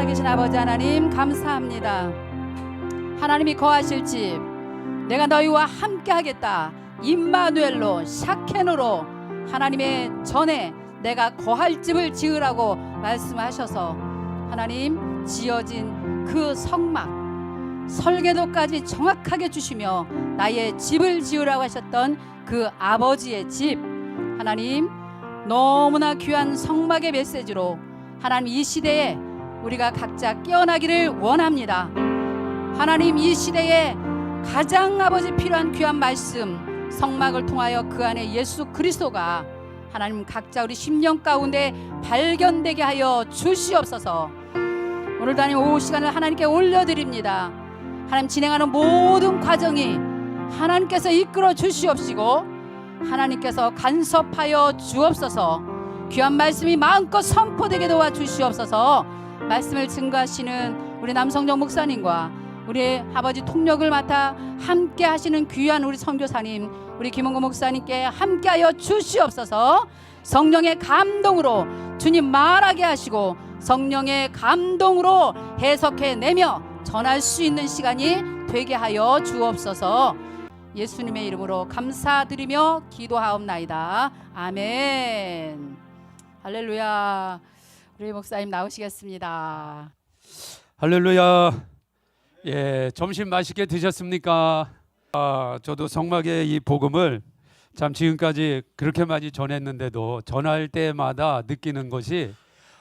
살아계신 아버지 하나님 감사합니다. 하나님이 거하실 집 내가 너희와 함께 하겠다. 임마누엘로 샤켄으로 하나님의 전에 내가 거할 집을 지으라고 말씀하셔서 하나님 지어진 그 성막 설계도까지 정확하게 주시며 나의 집을 지으라고 하셨던 그 아버지의 집 하나님 너무나 귀한 성막의 메시지로 하나님 이 시대에 우리가 각자 깨어나기를 원합니다. 하나님 이 시대에 가장 아버지 필요한 귀한 말씀 성막을 통하여 그 안에 예수 그리스도가 하나님 각자 우리 심령 가운데 발견되게 하여 주시옵소서. 오늘도 하나님 오후 시간을 하나님께 올려드립니다. 하나님 진행하는 모든 과정이 하나님께서 이끌어 주시옵시고 하나님께서 간섭하여 주옵소서. 귀한 말씀이 마음껏 선포되게 도와주시옵소서. 말씀을 증거하시는 우리 남성정 목사님과 우리 아버지 통역을 맡아 함께 하시는 귀한 우리 선교사님 우리 김원구 목사님께 함께하여 주시옵소서. 성령의 감동으로 주님 말하게 하시고 성령의 감동으로 해석해내며 전할 수 있는 시간이 되게 하여 주옵소서. 예수님의 이름으로 감사드리며 기도하옵나이다. 아멘. 할렐루야. 우리 목사님 나오시겠습니다. 할렐루야. 예, 점심 맛있게 드셨습니까? 저도 성막의 이 복음을 참 지금까지 그렇게 많이 전했는데도 전할 때마다 느끼는 것이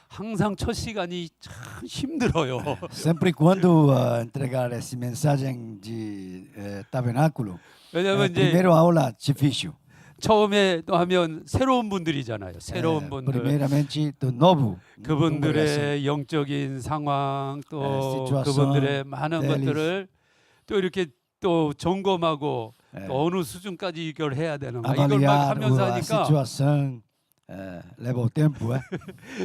항상 첫 시간이 참 힘들어요. Sempre quando entregar essa mensagem de tabernáculo, 왜냐하면 이제 primeiro aula difícil. 처음에 또 하면 새로운 분들이잖아요. 새로운 분들. Primeiramente do novo. 그분들의 영적인 상황 또 situation, 그분들의 많은 deles. 것들을 또 이렇게 또 점검하고 또 어느 수준까지 이걸 해야 되는가 이걸 막 avaliar 하면서 a 하니까 situação leva o tempo,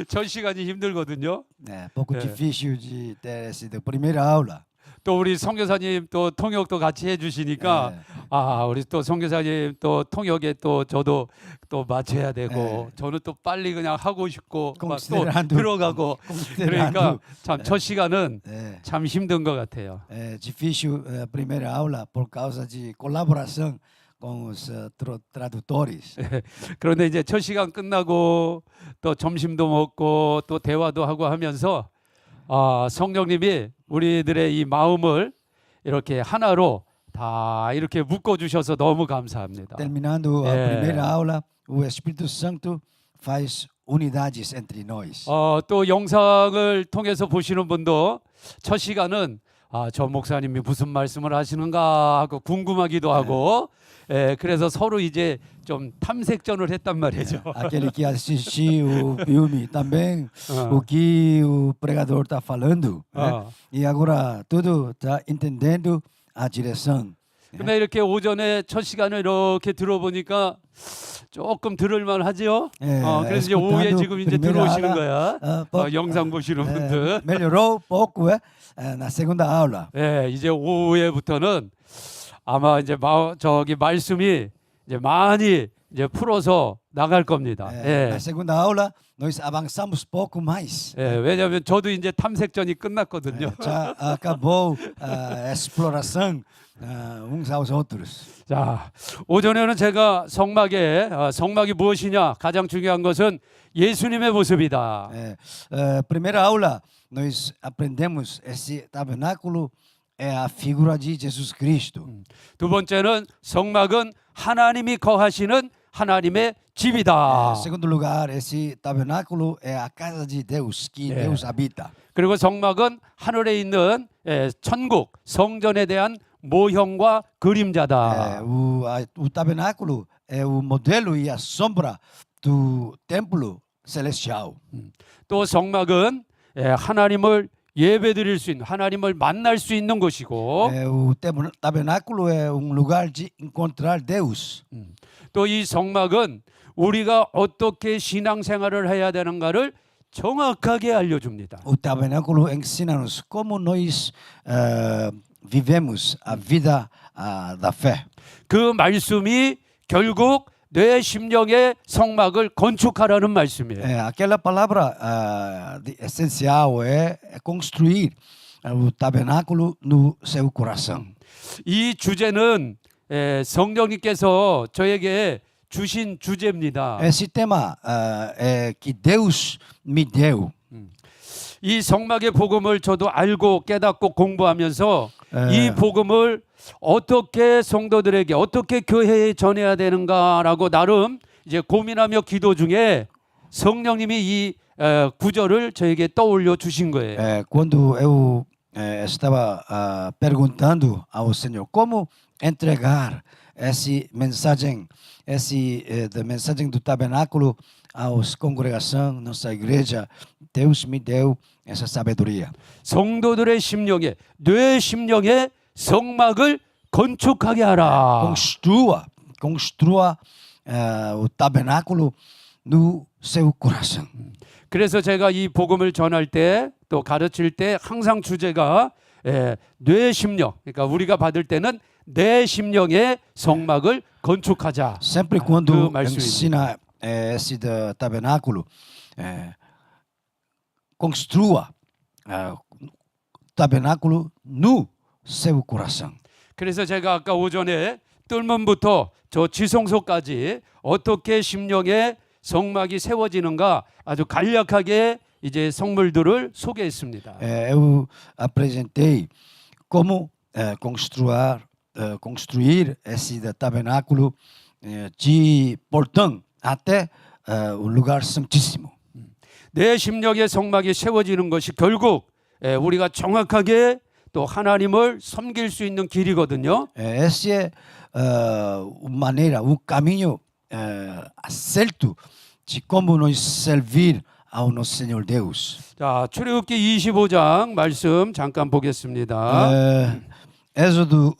첫 시간이 힘들거든요. pouco difícil de ter sido primeira aula. 또 우리 선교사님 또 통역도 같이 해주시니까 우리 또 선교사님 또 통역에 또 저도 또 맞춰야 되고 저는 또 빨리 그냥 하고 싶고 막 또 들어가고 그러니까 참 첫 시간은 참 힘든 것 같아요. Difícil primeira aula por causa de colaboração com os tradutores. 그런데 이제 첫 시간 끝나고 또 점심도 먹고 또 대화도 하고 하면서 성령님이 우리들의 이 마음을 이렇게 하나로 다 이렇게 묶어 주셔서 너무 감사합니다. Terminando a primeira aula, o Espírito Santo faz unidades entre nós. 또 영상을 통해서 보시는 분도 첫 시간은 저 목사님이 무슨 말씀을 하시는가 하고 궁금하기도 하고 그래서 서로 이제 좀 탐색전을 했단 말이죠. Aquele que assistiu o filme também, o que o pregador está falando, né? E agora tudo está entendendo a direção. 근데 이렇게 오전에 첫 시간을 이렇게 들어보니까 조금 들을만 하죠. 그래서 이제 오후에 지금 이제 들어오시는 거야. 영상 보시는 분들. Melhorou pouco, na segunda aula. 이제 오후에부터는 아마 이제 저기 말씀이 이제 많이 이제 풀어서 나갈 겁니다. Na segunda aula nós avançamos pouco mais. 왜냐하면 저도 이제 탐색전이 끝났거든요. Já acabou a exploração uns aos outros. 자, 오전에는 제가 성막이 무엇이냐 가장 중요한 것은 예수님의 모습이다. Primeira aula nós aprendemos esse tabernáculo é a figura de Jesus Cristo. 두 번째는 성막은 하나님이 거하시는 하나님의 집이다. Segundo lugar, esse tabernáculo é a casa de Deus que Deus habita. 그리고 성막은 하늘에 있는 천국 성전에 대한 모형과 그림자다. O tabernáculo é o modelo e a sombra do templo celestial. 또 성막은 하나님을 예배드릴 수 있는 하나님을 만날 수 있는 곳이고 O tabernáculo é lugar de encontrar Deus. 또 이 성막은 우리가 어떻게 신앙생활을 해야 되는가를 정확하게 알려줍니다. O tabernáculo ensina-nos como nós vivemos a vida da fé. 그 말씀이 결국 내 심령의 성막을 건축하라는 말씀이에요. Aquela palavra essencial é construir o tabernáculo no seu coração. 이 주제는 성령님께서 저에게 주신 주제입니다. Esse tema é que Deus me deu. 이 성막의 복음을 저도 알고 깨닫고 공부하면서 이 복음을 어떻게 성도들에게 어떻게 교회에 전해야 되는가라고 나름 이제 고민하며 기도 중에 성령님이 이 구절을 저에게 떠올려 주신 거예요. Quando eu estava perguntando ao Senhor como entregar essa mensagem do tabernáculo aos congregação, nossa igreja, Deus me deu essa sabedoria. 성도들의 심령에 뇌 심령에 성막을 건축하게 하라. Construa o tabernáculo no seu coração. 그래서 제가 이 복음을 전할 때 또 가르칠 때 항상 주제가 뇌 심령, 그러니까 우리가 받을 때는 내 심령의 성막을 건축하자. Sempre quando ensina esse tabernáculo, construa tabernáculo no seu coração. 그래서 제가 아까 오전에 뜰문부터 저 지성소까지 어떻게 심령의 성막이 세워지는가 아주 간략하게 이제 성물들을 소개했습니다. Eu apresentei como construir esse tabernáculo de portão até o lugar santíssimo. 내 심령의 성막이 세워지는 것이 결국 우리가 정확하게 또 하나님을 섬길 수 있는 길이거든요. Esse é maneira, o caminho certo de como nós servir ao nosso Senhor Deus. 자, 출애굽기 25장 말씀 잠깐 보겠습니다. Êxodo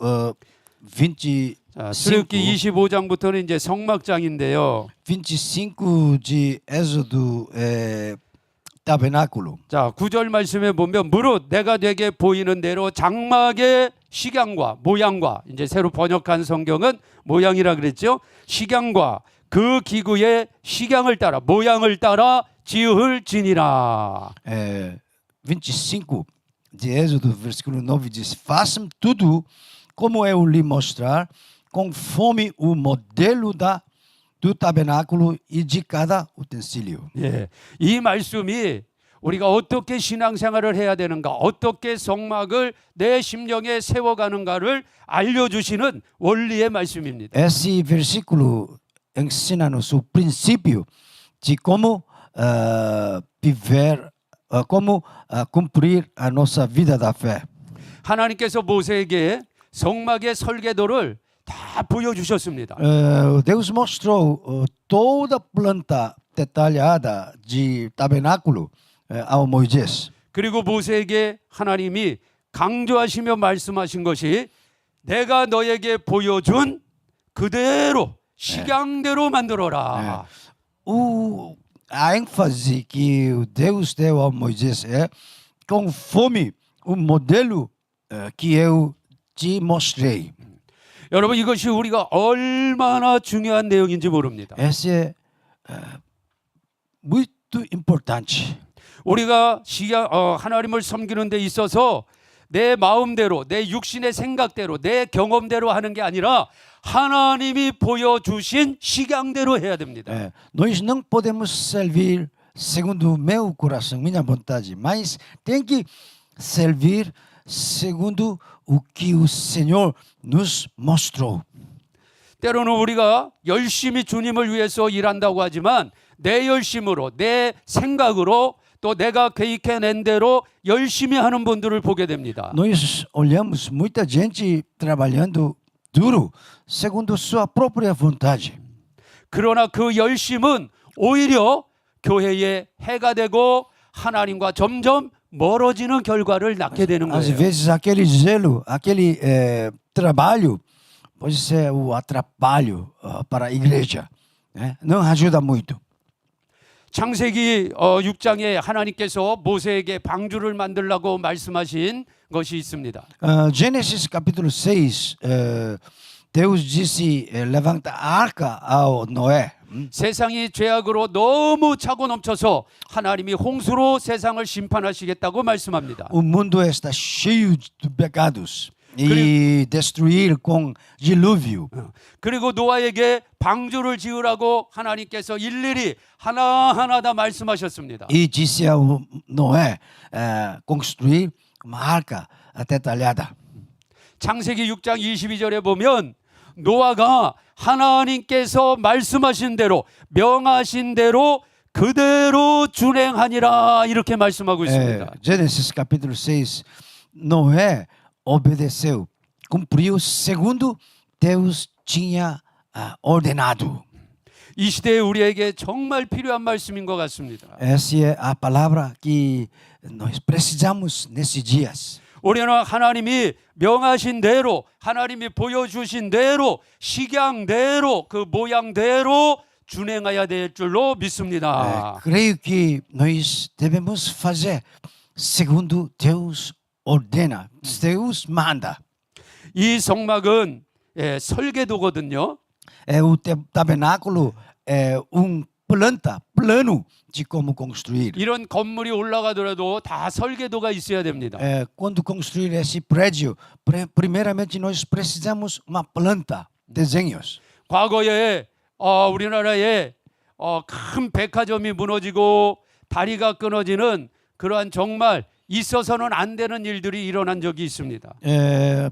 25. 자, 출애굽기 25장부터는 이제 성막장인데요. 25 de Êxodo tabernáculo. 자, 9절 말씀에 보면 무릇 내가 내게 보이는 대로 장막의 식양과 모양과 이제 새로 번역한 성경은 모양이라 그랬죠. 식양과 그 기구의 식양을 따라 모양을 따라 지을지니라. 25 de Êxodo, versículo 9 diz: façam tudo como eu lhe mostrar, conforme o modelo do tabernáculo e de cada utensílio. 예, 이 말씀이 우리가 어떻게 신앙생활을 해야 되는가, 어떻게 성막을 내 심령에 세워가는가를 알려주시는 원리의 말씀입니다. Esse versículo ensina-nos o princípio de como viver, como cumprir a nossa vida da fé. 하나님께서 모세에게 성막의 설계도를 다 보여주셨습니다. Deus mostrou toda a planta detalhada de tabernáculo ao Moisés. 그리고 모세에게 하나님이 강조하시며 말씀하신 것이 내가 너에게 보여준 그대로 식양대로 만들어라. A ênfase que Deus deu ao Moisés é conforme o modelo que eu te mostrei. 여러분 이것이 우리가 얼마나 중요한 내용인지 모릅니다. Esse é muito importante. 우리가 하나님을 섬기는 데 있어서 내 마음대로 내 육신의 생각대로 내 경험대로 하는 게 아니라 하나님이 보여주신 식양대로 해야 됩니다. Nós não podemos servir segundo o meu coração, minha vontade, mas tem que servir segundo o que o Senhor nos mostrou. 때로는 우리가 열심히 주님을 위해서 일한다고 하지만 내 열심으로 내 생각으로 또 내가 계획해낸 대로 열심히 하는 분들을 보게 됩니다. Nós olhamos muita gente trabalhando duro segundo sua própria vontade. 그러나 그 열심은 오히려 교회에 해가 되고 하나님과 점점 멀어지는 결과를 낳게 되는 Às 거예요. vezes aquele zelo, aquele trabalho pode ser o atrapalho para a igreja, né? Não ajuda muito. 창세기 6장에 하나님께서 모세에게 방주를 만들라고 말씀하신 것이 있습니다. Gênesis capítulo 6, Deus disse: levanta a arca ao Noé. 세상이 죄악으로 너무 차고 넘쳐서 하나님이 홍수로 세상을 심판하시겠다고 말씀합니다. O mundo está cheio de pecados e destruir com dilúvio. 그리고 노아에게 방주를 지으라고 하나님께서 일일이 하나하나 다 말씀하셨습니다. E disse ao Noé construir uma arca detalhada. 창세기 6장 22절에 보면 노아가 하나님께서 말씀하신 대로 명하신 대로 그대로 준행하니라 이렇게 말씀하고 있습니다. Gênesis capítulo 6, Noé obedeceu, cumpriu segundo Deus tinha ordenado. 이 시대에 우리에게 정말 필요한 말씀인 것 같습니다. Essa é a palavra que nós precisamos nesses dias. 우리는 하나님이 명하신 대로 하나님이 보여주신 대로 식양대로 그 모양대로 준행해야 될 줄로 믿습니다. Creio que nós devemos fazer segundo Deus ordena, Deus manda. 이 성막은 설계도거든요. O tabernáculo é plano de como construir. 이런 건물이 올라가더라도 다 설계도가 있어야 됩니다. Quando construir esse prédio, primeiramente nós precisamos uma planta, desenhos. 과거에 우리나라에 큰 백화점이 무너지고 다리가 끊어지는 그러한 정말 있어서는 안 되는 일들이 일어난 적이 있습니다.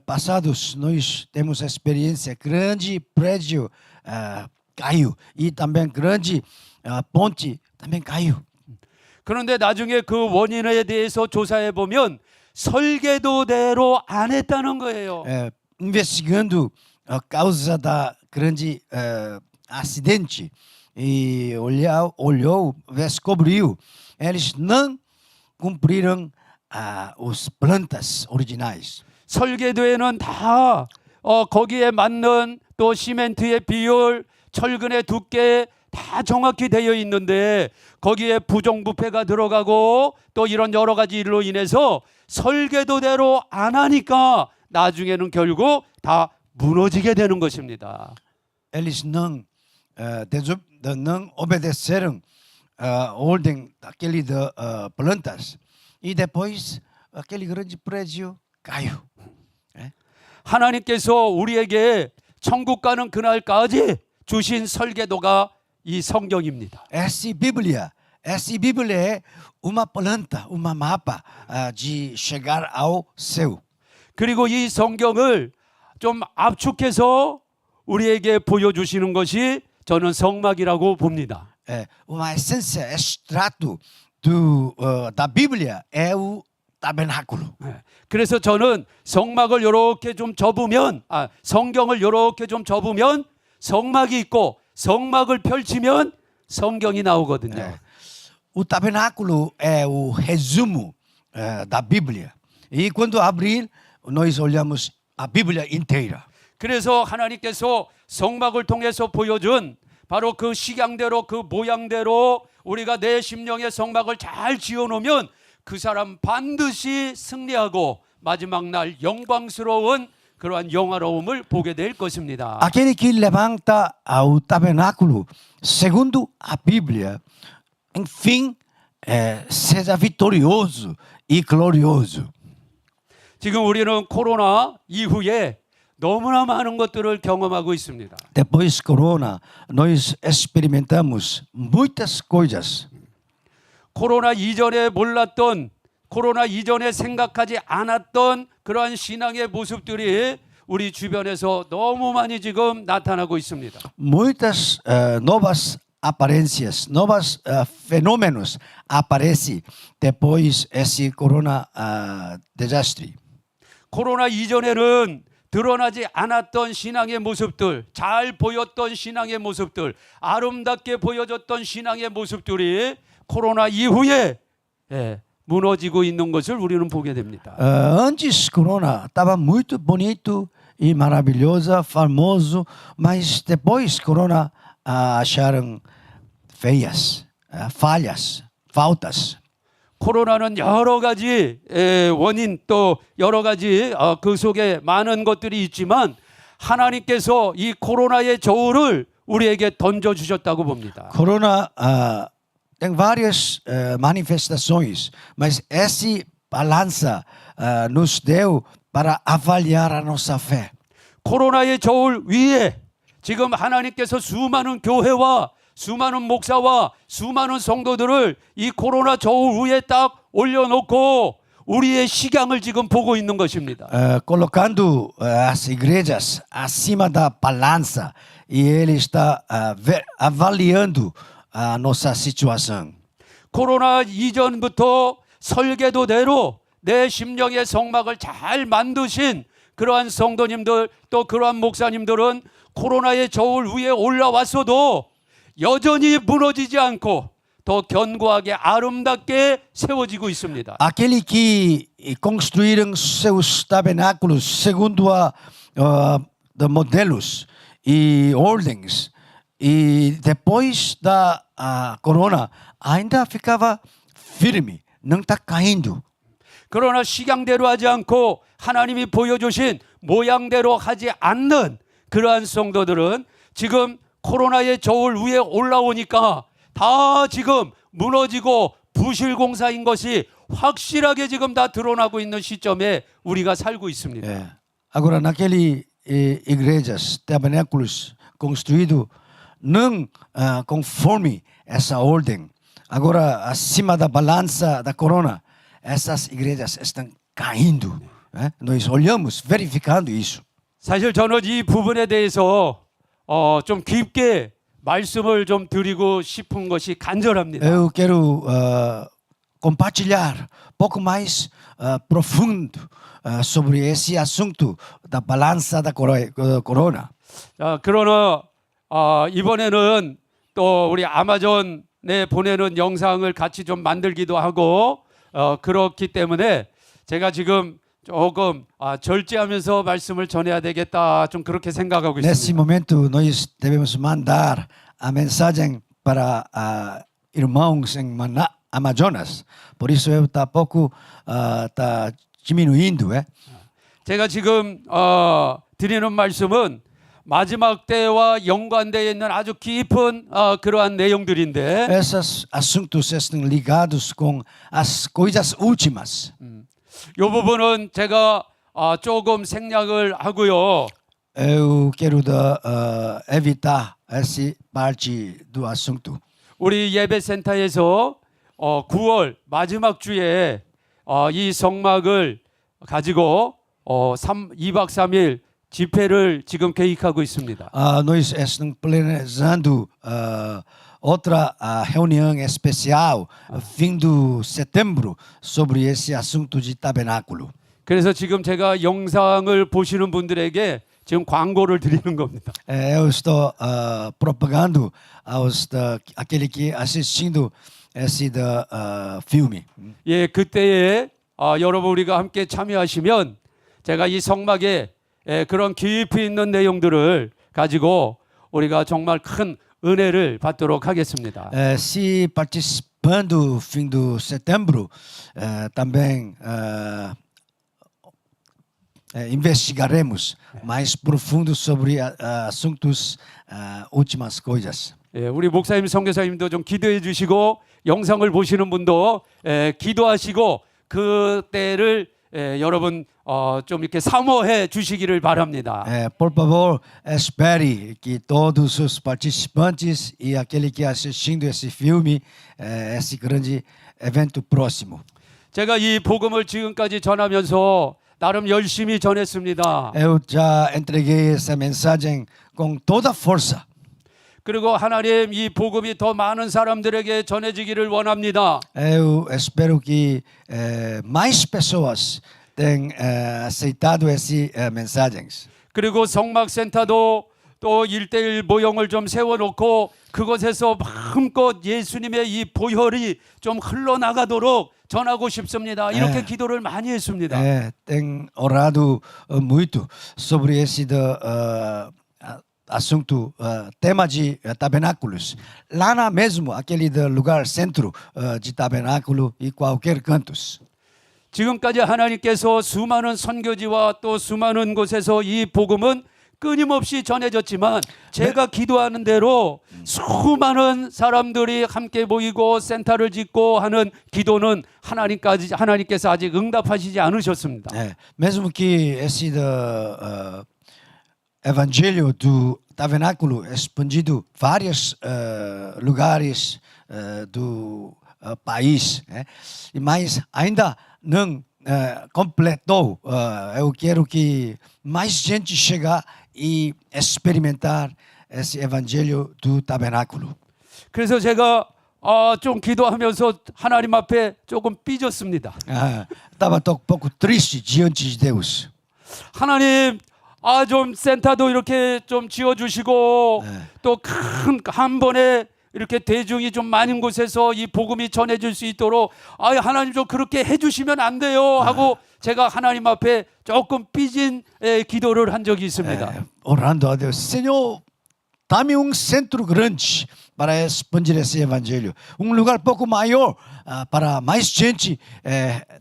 Passados nós temos a experiência grande prédio caiu e também grande ponte também caiu. 그런데 나중에 그 원인에 대해서 조사해 보면 설계도대로 안 했다는 거예요. Investigando a causa da grande acidente e olhou, descobriu, eles não cumpriram os plantas originais. 설계도에는 다 거기에 맞는 또 시멘트의 비율, 철근의 두께 다 정확히 되어 있는데 거기에 부정부패가 들어가고 또 이런 여러 가지 일로 인해서 설계도대로 안 하니까 나중에는 결국 다 무너지게 되는 것입니다. Eles não obedeceram a ordem daquele plantas e depois aquele grande prédio caiu. 하나님께서 우리에게 천국 가는 그날까지 주신 설계도가 이 성경입니다. Essa Bíblia é uma planta, uma mapa de chegar ao céu. 그리고 이 성경을 좀 압축해서 우리에게 보여주시는 것이 저는 성막이라고 봅니다. Uma essência, extrato da Bíblia é o tabernáculo. 그래서 저는 성막을 이렇게 좀 접으면 성경을 이렇게 좀 접으면 성막이 있고 성막을 펼치면 성경이 나오거든요. O tabernáculo é o resumo da Bíblia. E quando abrir, nós olhamos a Bíblia inteira. 그래서 하나님께서 성막을 통해서 보여준 바로 그 식양대로 그 모양대로 우리가 내 심령의 성막을 잘 지어놓으면 그 사람 반드시 승리하고 마지막 날 영광스러운 그러한 영화로움을 보게 될 것입니다. Aquele que levanta ao tabernáculo, segundo a Bíblia, enfim, seja vitorioso e glorioso. 지금 우리는 코로나 이후에 너무나 많은 것들을 경험하고 있습니다. Depois corona, nós experimentamos muitas coisas. 코로나 이전에 몰랐던, 코로나 이전에 생각하지 않았던 그러한 신앙의 모습들이 우리 주변에서 너무 많이 지금 나타나고 있습니다. Muitas novas aparências, novos fenômenos aparecem depois esse corona desastre. 코로나 이전에는 드러나지 않았던 신앙의 모습들, 잘 보였던 신앙의 모습들, 아름답게 보여졌던 신앙의 모습들이 코로나 이후에 무너지고 있는 것을 우리는 보게 됩니다. Antes corona estava muito bonito e maravilhoso, famoso, mas depois corona acharam feias, falhas, faltas. 코로나는 여러 가지 원인 또 여러 가지 그 속에 많은 것들이 있지만 하나님께서 이 코로나의 저울을 우리에게 던져 주셨다고 봅니다. Corona tem várias manifestações, mas essa balança nos deu para avaliar a nossa fé. 코로나의 저울 위에 지금 하나님께서 수많은 교회와 수많은 목사와 수많은 성도들을 이 코로나 저울 위에 딱 올려놓고 우리의 시간을 지금 보고 있는 것입니다. Colocando as igrejas acima da balança e ele está avaliando a nossa situação. 코로나 이전부터 설계도대로 내 심령의 성막을 잘 만드신 그러한 성도님들 또 그러한 목사님들은 코로나의 저울 위에 올라왔어도 여전히 무너지지 않고 더 견고하게 아름답게 세워지고 있습니다. Aquele que construíram seus tabernáculos segundo de modelos e ordens e depois da corona ainda ficava firme, não está caindo. 그러나 식양대로 하지 않고 하나님이 보여주신 모양대로 하지 않는 그러한 성도들은 지금 코로나의 저울 위에 올라오니까 다 지금 무너지고 부실공사인 것이 확실하게 지금 다 드러나고 있는 시점에 우리가 살고 있습니다. Agora, naquele igrejas, tabernáculos construídos não conforme essa ordem. Agora, acima da balança da corona, essas igrejas estão caindo. Nós olhamos, verificando isso. 사실 저는 이 부분에 대해서 좀 깊게 말씀을 좀 드리고 싶은 것이 간절합니다. Eu quero compartilhar pouco mais profundo sobre esse assunto da balança da corona. 그러나 이번에는 또 우리 아마존에 보내는 영상을 같이 좀 만들기도 하고 그렇기 때문에 제가 지금 조금 절제하면서 말씀을 전해야 되겠다 좀 그렇게 생각하고 Nesse 있습니다. momento nós devemos mandar a mensagem para irmãos em Amazonas. Por isso eu tá pouco tá diminuindo, 제가 지금 드리는 말씀은 마지막 때와 연관되어 있는 아주 깊은 그러한 내용들인데 Esses assuntos estão ligados com as coisas últimas. 이 부분은 제가 조금 생략을 하고요. Eu quero evitar essa parte do assunto. 우리 예배센터에서 9월 마지막 주에 이 성막을 가지고 2박 3일 집회를 지금 계획하고 있습니다. Nós estamos planejando outra reunião especial fim de setembro sobre esse assunto de tabernáculo. 그래서 지금 제가 영상을 보시는 분들에게 지금 광고를 드리는 겁니다. Eu estou propagando aos aquele que assistindo esse filme. 예, 그때에 여러분 우리가 함께 참여하시면 제가 이 성막에 그런 깊이 있는 내용들을 가지고 우리가 정말 큰 은혜를 받도록 하겠습니다. Se participando fim de setembro, também investigaremos mais profundo sobre assuntos últimas coisas. 예, 우리 목사님, 선교사님도 좀 기도해 주시고 영상을 보시는 분도 기도하시고 그때를 여러분 좀 이렇게 사모해 주시기를 바랍니다. Por favor, espere que todos os participantes e aquele que assistindo esse filme, esse grande evento próximo. 제가 이 복음을 지금까지 전하면서 나름 열심히 전했습니다. Eu já entreguei essa mensagem com toda força. 그리고 하나님 이 복음이 더 많은 사람들에게 전해지기를 원합니다. Eu espero que mais pessoas tenham aceitado essas mensagens. 그리고 성막센터도 또 1:1 모형을 좀 세워놓고 그곳에서 마음껏 예수님의 이 보혈이 좀 흘러나가도록 전하고 싶습니다. 이렇게 기도를 많이 했습니다. Tenho orado muito sobre esse assunto, tema de tabernáculos. Lá na mesmo, aquele lugar centro de tabernáculo e qualquer cantos. 지금까지 하나님께서 수많은 선교지와 또 수많은 곳에서 이 복음은 끊임없이 전해졌지만 제가 기도하는 대로 수많은 사람들이 함께 모이고 센터를 짓고 하는 기도는 하나님께서 아직 응답하시지 않으셨습니다. Mesmo que esse evangelho do tabernáculo expandido vários lugares do país, mas ainda não completou. Eu quero que mais gente chegue e experimentar esse evangelho do tabernáculo. 그래서 제가 좀 기도하면서 하나님 앞에 조금 삐졌습니다. Estava um pouco triste diante de Deus. 하나님, 좀 센터도 이렇게 좀 지어주시고 또 한 번에 이렇게 대중이 좀 많은 곳에서 이 복음이 전해질 수 있도록 하나님 좀 그렇게 해주시면 안 돼요 하고 제가 하나님 앞에 조금 삐진 기도를 한 적이 있습니다. Orando a Deus, Senhor, dá-me centro grande para expandir esse evangelho, lugar pouco maior para mais gente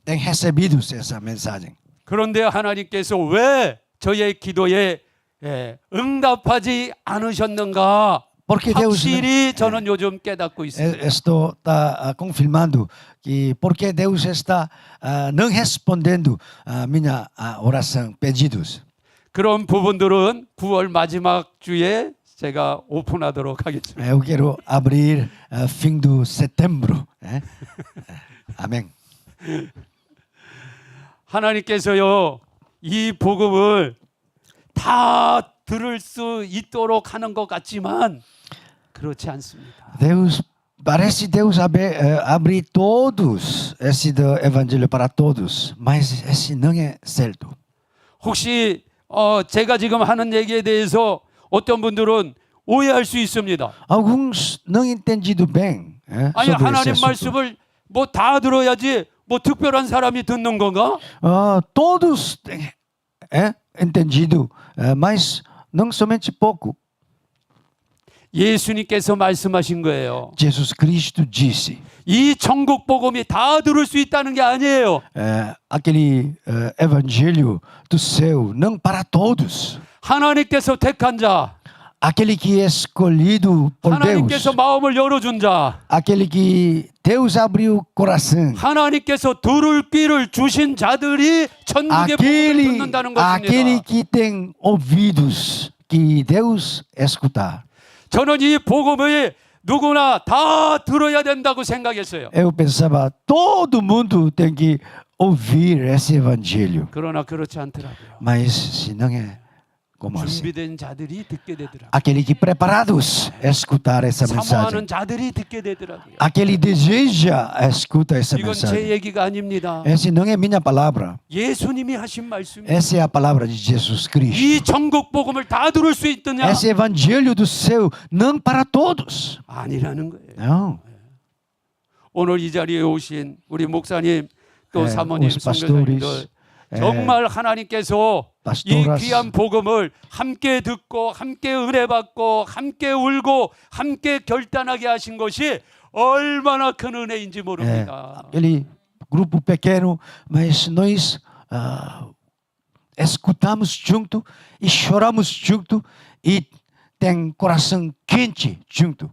tem recebido essa mensagem. 그런데 하나님께서 왜 저의 기도에 응답하지 않으셨는가? Porque Deus 확실히 저는 요즘 깨닫고 있습니다. estou confirmando que porque Deus está não respondendo a minha oração, pedidos. 그런 부분들은 9월 마지막 주에 제가 오픈하도록 하겠습니다. Eu quero abrir fim do setembro. Amém. 하나님께서요, 이 복음을 다 들을 수 있도록 하는 것 같지만 그렇지 않습니다. Deus parece Deus abrir todos esse do evangelho para todos, mas esse não é certo. 혹시 제가 지금 하는 얘기에 대해서 어떤 분들은 오해할 수 있습니다. Alguns não entendido bem. 아니 sobre esse 하나님 assunto. 말씀을 뭐 다 들어야지 뭐 특별한 사람이 듣는 건가? Todos têm entendido, mas não somente pouco. 예수님께서 말씀하신 거예요. Jesus Cristo disse. 이 천국 복음이 다 들을 수 있다는 게 아니에요. Aquele evangelho do céu não para todos. 하나님께서 택한 자, Aquele que é escolhido por Deus. 하나님께서 마음을 열어준 자, Aquele que Deus abriu o coração. 하나님께서 들을 귀를 주신 자들이 천국의 복음을 듣는다는 Aquele 것입니다. que tem ouvidos que Deus escutar. 저는 이 복음을 누구나 다 들어야 된다고 생각했어요. Eu pensava, todo mundo tem que ouvir esse evangelho. 그러나 그렇지 않더라고요. Mas se não é como assim. 준비된 자들이 듣게 되더라고요. Aquele que preparados escutar essa 사모하는 mensagem. 자들이 듣게 되더라고요. Aquele deseja escuta essa 이건 제 mensagem. 얘기가 아닙니다. Essa não é minha palavra. 예수님이 하신 말씀입니다. Essa é a palavra de Jesus Cristo. 이 천국 복음을 다 들을 수 있느냐? Esse evangelho do céu não para todos. 아니라는 거예요. Não. 오늘 이 자리에 오신 우리 목사님 또 네, 사모님, os pastores, 선교사님들 정말 하나님께서 이 pastoras, 귀한 복음을 함께 듣고 함께 은혜 받고 함께 울고 함께 결단하게 하신 것이 얼마나 큰 은혜인지 모릅니다. aquele grupo pequeno, mas nós escutamos junto e choramos junto e tem coração quente junto.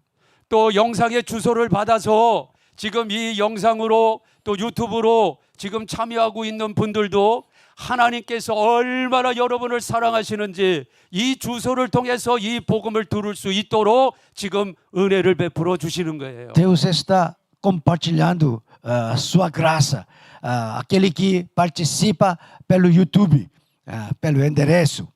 또 영상의 주소를 받아서 지금 이 영상으로 또 유튜브로 지금 참여하고 있는 분들도 하나님께서 얼마나 여러분을 사랑하시는지 이 주소를 통해서 이 복음을 들을 수 있도록 지금 은혜를 베풀어 주시는 거예요. Deus está compartilhando sua graça. Aquele que participa pelo YouTube, pelo endereço.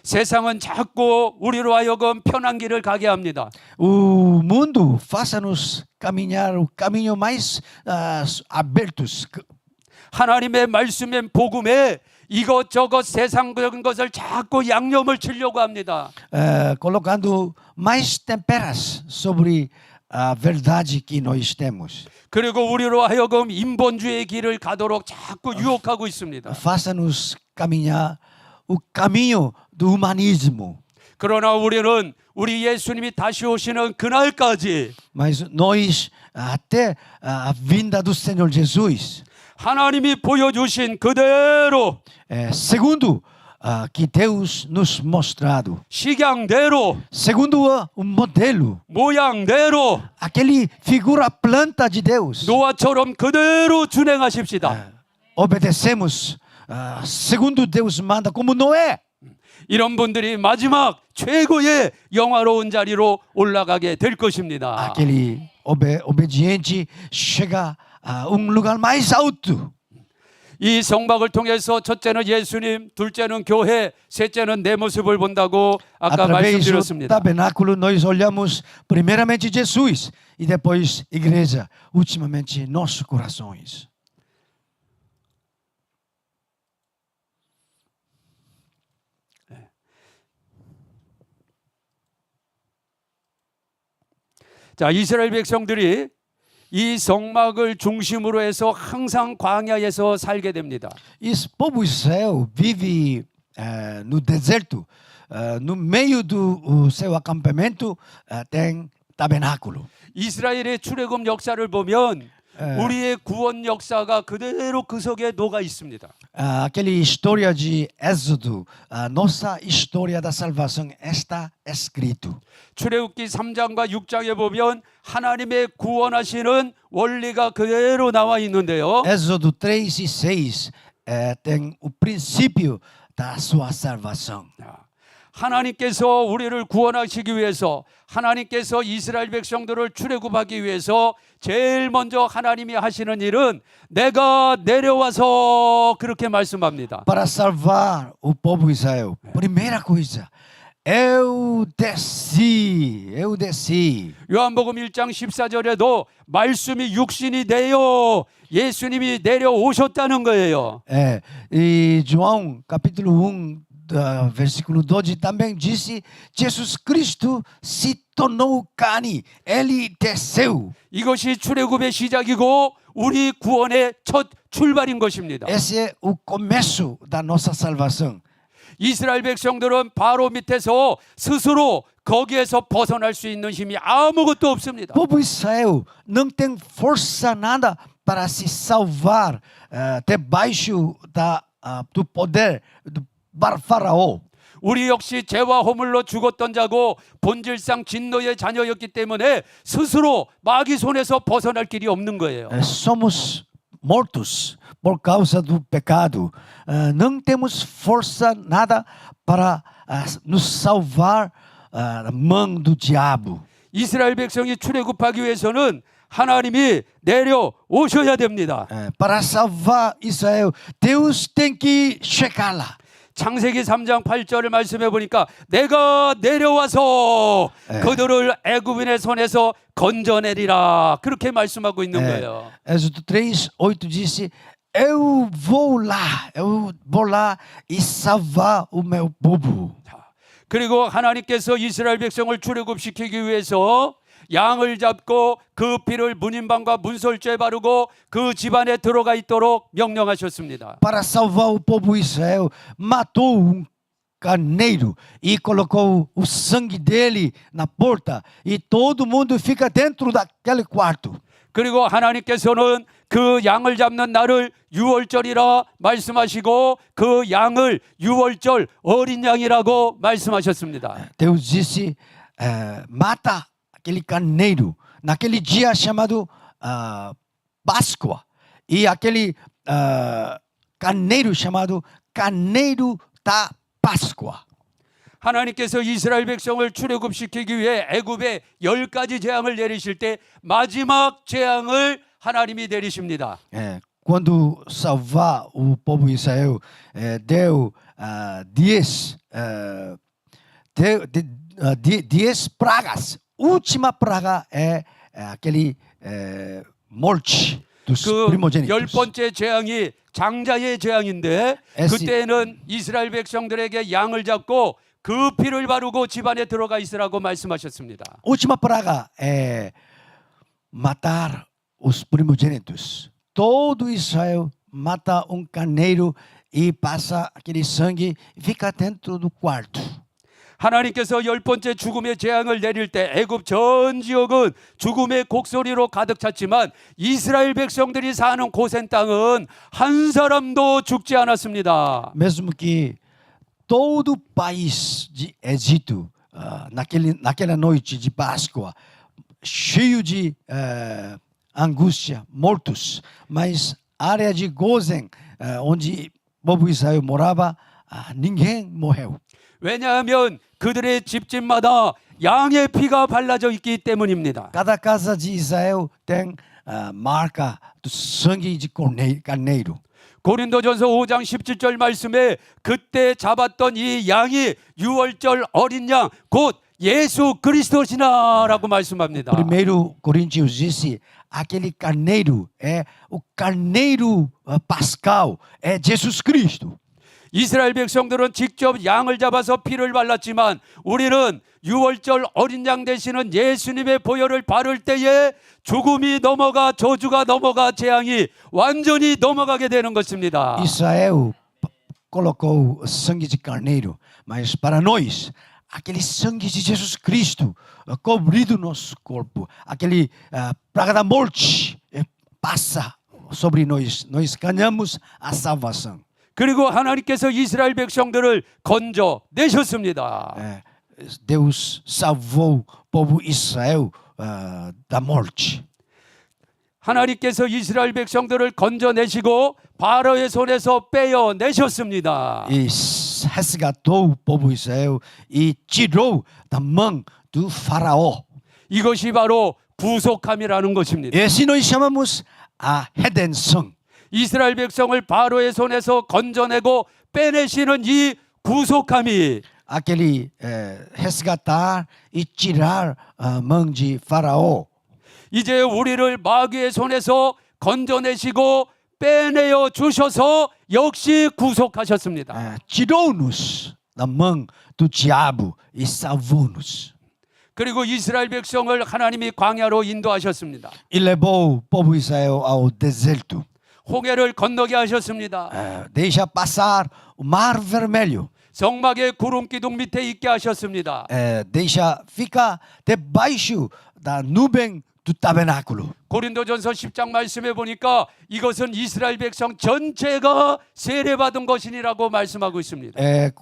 세상은 자꾸 우리로 하여금 편한 길을 가게 합니다. O mundo faça-nos caminhar o caminho mais abertos. 하나님의 말씀의 복음에 이것저것 세상적인 것을 자꾸 양념을 치려고 합니다. Colocando mais temperas sobre a verdade que nós temos. 그리고 우리로 하여금 인본주의의 길을 가도록 자꾸 유혹하고 있습니다. Faça-nos caminhar o caminho do humanismo. 그러나 우리는 우리 예수님이 다시 오시는 그날까지 Mas nós, até a vinda do Senhor Jesus, 하나님이 보여주신 그대로 segundo que Deus nos mostrado. 식양대로 Segundo modelo, 모양대로 aquele figura planta de Deus. 노아처럼 그대로 준행하십시다. Obedecemos segundo Deus manda, como Noé. 이런 분들이 마지막 최고의 영화로운 자리로 올라가게 될 것입니다. Aquele obediente chega a lugar mais alto. 이 성막을 통해서 첫째는 예수님, 둘째는 교회, 셋째는 내 모습을 본다고 아까 Através do 말씀드렸습니다. tabernáculo nós olhamos primeiramente Jesus e depois igreja, ultimamente nossos corações. 자, 이스라엘 백성들이 이 성막을 중심으로 해서 항상 광야에서 살게 됩니다. Esse povo Israel vive no deserto, no meio do seu acampamento tem tabernáculo. 이스라엘의 출애굽 역사를 보면 우리의 구원 역사가 그대로 그 속에 녹아 있습니다. Aquela história de Êxodo, a nossa história da salvação está escrito. 출애굽기 3장과 6장에 보면 하나님의 구원하시는 원리가 그대로 나와 있는데요. Êxodo 3 e 6 tem o princípio da sua salvação. 하나님께서 우리를 구원하시기 위해서 하나님께서 이스라엘 백성들을 출애굽하기 위해서 제일 먼저 하나님이 하시는 일은 내가 내려와서 그렇게 말씀합니다. Para salvar o povo Israel, primeira coisa, eu desci. 요한복음 1장 14절에도 말씀이 육신이 되어 예수님이 내려오셨다는 거예요. E João, capítulo 1, versículo 12, também disse: Jesus Cristo se tornou carne, ele desceu. 이것이 출애굽의 시작이고 우리 구원의 첫 출발인 것입니다. Esse é o começo da nossa salvação. 이스라엘 백성들은 바로 밑에서 스스로 거기에서 벗어날 수 있는 힘이 아무것도 없습니다. O povo Israel não tem força nada para se salvar debaixo do poder do Faraó. 우리 역시 죄와 허물로 죽었던 자고 본질상 진노의 자녀였기 때문에 스스로 마귀 손에서 벗어날 길이 없는 거예요. Somos mortos por causa do pecado. Não temos força nada para nos salvar da mão do diabo. 이스라엘 백성이 출애굽하기 위해서는 하나님이 내려오셔야 됩니다. Para salvar Israel, Deus tem que chegar lá. 창세기 3장 8절을 말씀해 보니까 내가 내려와서 그들을 애굽인의 손에서 건져내리라 그렇게 말씀하고 있는 거예요. Êxodo 3:8 disse: eu vou lá e salvar o meu povo. 그리고 하나님께서 이스라엘 백성을 출애굽시키기 위해서 양을 잡고 그 피를 문인방과 문설주에 바르고 그 집안에 들어가 있도록 명령하셨습니다. Para salvar o povo Israel, matou carneiro e colocou o sangue dele na porta e todo mundo fica dentro daquele quarto. 그리고 하나님께서는 그 양을 잡는 날을 유월절이라 말씀하시고 그 양을 유월절 어린 양이라고 말씀하셨습니다. Deus disse: mata aquele carneiro naquele dia chamado Páscoa e aquele carneiro chamado Carneiro da Páscoa. 하나님께서 이스라엘 백성을 출애굽시키기 위해 애굽에 10가지 재앙을 내리실 때 마지막 재앙을 하나님이 내리십니다. Quando salvar o povo Israel, deu 10 pragas. Última praga é aquele morte dos 그 primogênitos. 10번째 재앙이 장자의 재앙인데 그때는 이스라엘 백성들에게 양을 잡고 그 피를 바르고 집안에 들어가 있으라고 말씀하셨습니다. Última praga é matar os primogênitos. Todo Israel mata carneiro e passa aquele sangue e fica dentro do quarto. 하나님께서 10번째 죽음의 재앙을 내릴 때 애굽 전 지역은 죽음의 곡소리로 가득 찼지만 이스라엘 백성들이 사는 고센 땅은 한 사람도 죽지 않았습니다. Mesmo que todo o país de Egito, naquela noite de Páscoa, cheio de angústia, mortos, mas a área de Gozen, onde o povo de Israel morava, ninguém morreu. 왜냐하면 그들의 집집마다 양의 피가 발라져 있기 때문입니다. Cada casa de Israel tem marca do sangue de carneiro. 고린도전서 5장 17절 말씀에 그때 잡았던 이 양이 유월절 어린 양 곧 예수 그리스도시나라고 말씀합니다. 1 Coríntios disse, aquele carneiro é o carneiro pascal, é Jesus Cristo. 이스라엘 백성들은 직접 양을 잡아서 피를 발랐지만 우리는 유월절 어린 양 되시는 예수님의 보혈을 바를 때에 죽음이 넘어가 저주가 넘어가 재앙이 완전히 넘어가게 되는 것입니다. Israel colocou o sangue de carneiro, mas para nós, aquele sangue de Jesus Cristo cobrindo nosso corpo, aquele praga da morte passa sobre nós. Nós ganhamos a salvação. 그리고 하나님께서 이스라엘 백성들을 건져 내셨습니다. Deus salvou o povo Israel da morte. 하나님께서 이스라엘 백성들을 건져내시고 바로의 손에서 빼어내셨습니다. E resgatou o povo Israel e tirou da mão do faraó. 이것이 바로 구속함이라는 것입니다. Esse nós chamamos a redenção. 이스라엘 백성을 바로의 손에서 건져내고 빼내시는 이 구속함이 Aquele resgatar e tirar a mão de faraó. 이제 우리를 마귀의 손에서 건져내시고 빼내어 주셔서 역시 구속하셨습니다. Tirou-nos da mão do diabo e salvou-nos. 그리고 이스라엘 백성을 하나님이 광야로 인도하셨습니다. E levou o povo Israel ao deserto. 홍해를 건너게 하셨습니다. Deixa passar o mar vermelho. 성막의 구름 기둥 밑에 있게 하셨습니다. Deixa ficar debaixo da nuvem do tabernáculo. 고린도전서 10장 말씀해 보니까 이것은 이스라엘 백성 전체가 세례받은 것이라고 말씀하고 있습니다. 1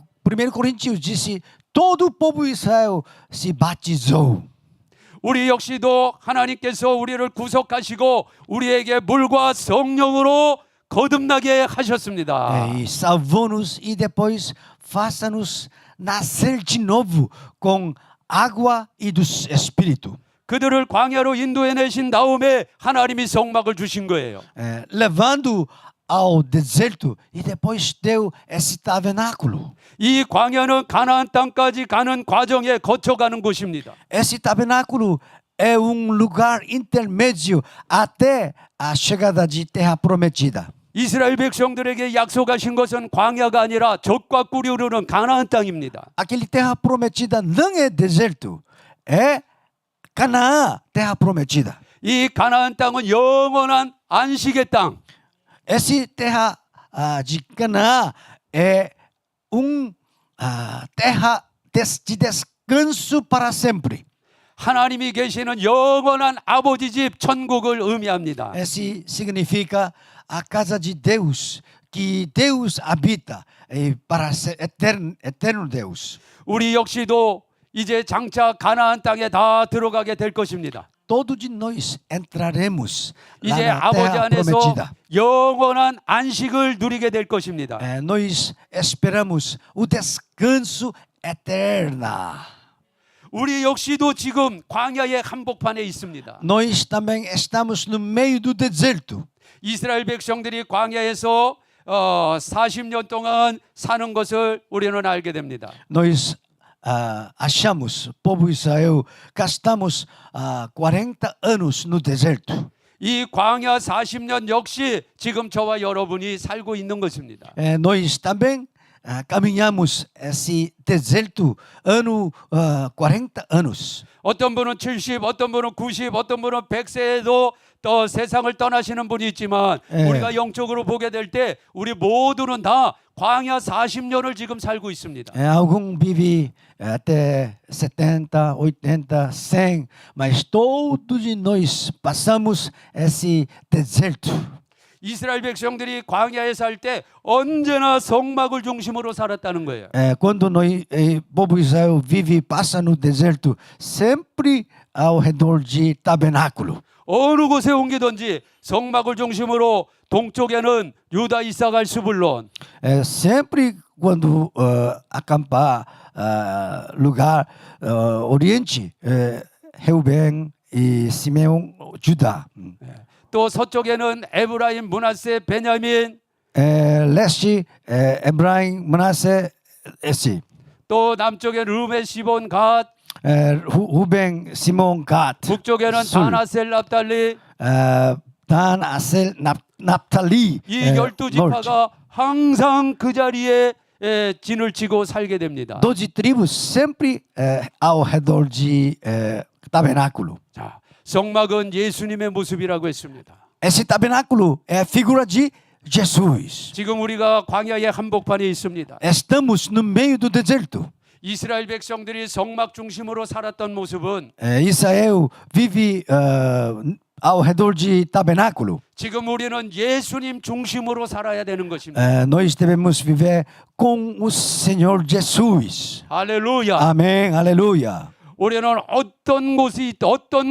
Coríntios disse, todo o povo Israel se batizou. 우리 역시도 하나님께서 우리를 구속하시고 우리에게 물과 성령으로 거듭나게 하셨습니다. E salvou-nos e depois faça-nos nascer de novo com água e do Espírito. 그들을 광야로 인도해 내신 다음에 하나님이 성막을 주신 거예요. Levando ao deserto e depois deu esse tabernáculo. 이 광야는 가나안 땅까지 가는 과정에 거쳐가는 곳입니다. Esse tabernáculo é lugar intermédio até a chegada de terra prometida. 이스라엘 백성들에게 약속하신 것은 광야가 아니라 젖과 꿀이 흐르는 가나안 땅입니다. Aquele terra prometida não é deserto, é Canaã, terra prometida. 이 가나안 땅은 영원한 안식의 땅. Essa terra de Canaã é terra de descanso para sempre. 하나님이 계시는 영원한 아버지 집 천국을 의미합니다. Esse significa a casa de Deus, que Deus habita para ser eterno Deus. 우리 역시도 이제 장차 가나안 땅에 다 들어가게 될 것입니다. Todos de nós entraremos lá 이제 na 아버지 terra 안에서 prometida. 영원한 안식을 누리게 될 것입니다. Nós esperamos o descanso eterno. 우리 역시도 지금 광야의 한복판에 있습니다. Nós também estamos no meio do deserto. 이스라엘 백성들이 광야에서 40년 동안 사는 것을 우리는 알게 됩니다. Nós achamos, povo Israel, gastamos 40 anos no deserto. 이 광야 40년 역시 지금 저와 여러분이 살고 있는 것입니다. Nós também caminhamos esse deserto ano 40 anos. 어떤 분은 70, 어떤 분은 90, 어떤 분은 100세에도 또 세상을 떠나시는 분이 있지만 우리가 영적으로 보게 될 때 우리 모두는 다 광야 40년을 지금 살고 있습니다. Algum vive até 70, 80, 100, mas todos nós passamos esse deserto. 이스라엘 백성들이 광야에 살 때 언제나 성막을 중심으로 살았다는 거예요. Quando nós, povo Israel vive e passa no deserto, sempre ao redor de tabernáculo. 어느 곳에 옮기든지 성막을 중심으로 동쪽에는 유다, 이사갈, 스불론, Sempre quando acampar lugar oriente, Reuben e Simeão, Judá. 또 서쪽에는 에브라임, 므낫세, 베냐민, Leste, Efraim, Manasseh, esse. 또 남쪽에 르벤, 시본, 갓, Ruben, Simon, Gad. 북쪽에는 술. 다나셀, 납달리. Dan, Aser, Naphtali. 이 12지파가 항상 그 자리에 진을 치고 살게 됩니다. 12 tribos sempre ao redor de tabernáculo. 자, 성막은 예수님의 모습이라고 했습니다. Esse tabernáculo é a figura de Jesus. 지금 우리가 광야의 한복판에 있습니다. Estamos no meio do deserto. 이스라엘 백성들이 성막 중심으로 살았던 모습은 Israel vive ao redor de tabernáculo. 지금 우리는 예수님 중심으로 살아야 되는 것입니다. Nós devemos viver com o Senhor Jesus. 할렐루야. Amém, aleluia. 우리는 어떤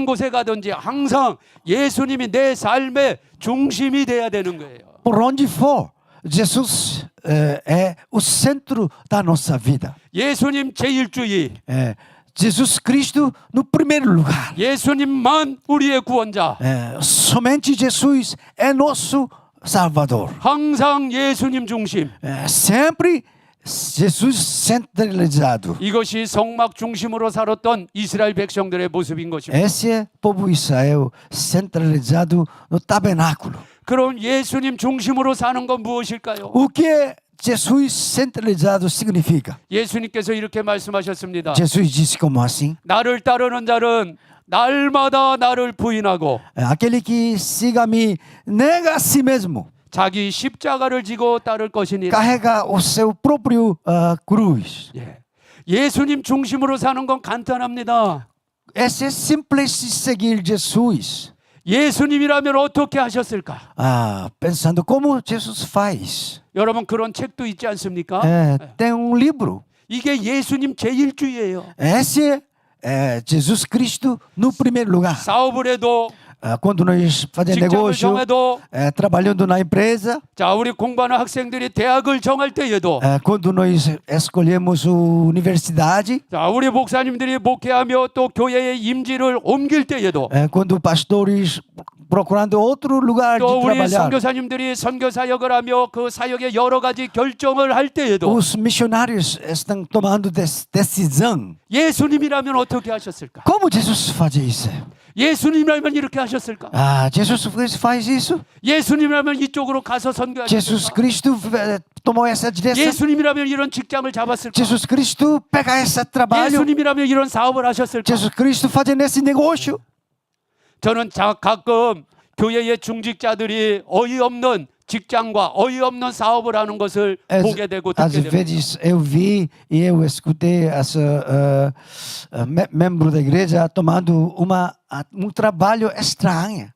곳에 가든지 항상 예수님이 내 삶의 중심이 돼야 되는 거예요. Por onde for, Jesus é o centro da nossa vida. 예수님 제1주의, Jesus Cristo no primeiro lugar. 예수님만 우리의 구원자. Somente Jesus é nosso Salvador. 항상 예수님 중심. Sempre Jesus centralizado. 이것이 성막 중심으로 살았던 이스라엘 백성들의 모습인 것입니다. Esse é o povo Israel centralizado no tabernáculo. 그럼 예수님 중심으로 사는 건 무엇일까요? O que é Jesus centralizado significa? 예수님께서 이렇게 말씀하셨습니다. Jesus disse como assim? 나를 따르는 자는 날마다 나를 부인하고 Aquele que siga-me nega a si mesmo, 자기 십자가를 지고 따를 것이니라. carrega o seu próprio cruz. 예수님 중심으로 사는 건 간단합니다. Esse é simples de seguir Jesus. 예수님이라면 어떻게 하셨을까? Pensando como Jesus faz. 여러분 그런 책도 있지 않습니까? Tem livro. 이게 예수님 제1주의예요. Esse é Jesus Cristo no primeiro lugar. 사업을 해도 Quando nós fazemos 직장을 negócio, 정해도 trabalhando na empresa, 자 우리 공부하는 학생들이 대학을 정할 때에도 quando nós escolhemos a universidade, 자 우리 목사님들이 목회하며 또 교회의 임지를 옮길 때에도 quando pastores procurando outro lugar de 또 우리 trabalhar, 선교사님들이 선교 사역을 하며 그 사역의 여러 가지 결정을 할 때에도 os missionários estão tomando decisão. 예수님이라면 어떻게 하셨을까? Como Jesus faz isso? 예수님이라면 이렇게 하셨을까? Jesus faz isso. 예수님이라면 이쪽으로 가서 Jesus 선교하셨을까? Cristo tomou essa direção. 예수님이라면 이런 직장을 잡았을까? Jesus Cristo pega esse trabalho. 예수님이라면 이런 사업을 하셨을까? Jesus Cristo fazendo esse negócio. 저는 가끔 교회의 중직자들이 어이없는 직장과 어이없는 사업을 하는 것을 보게 되고 Às 듣게 됩니다. vezes eu vi e eu escutei membro da igreja tomando trabalho estranho.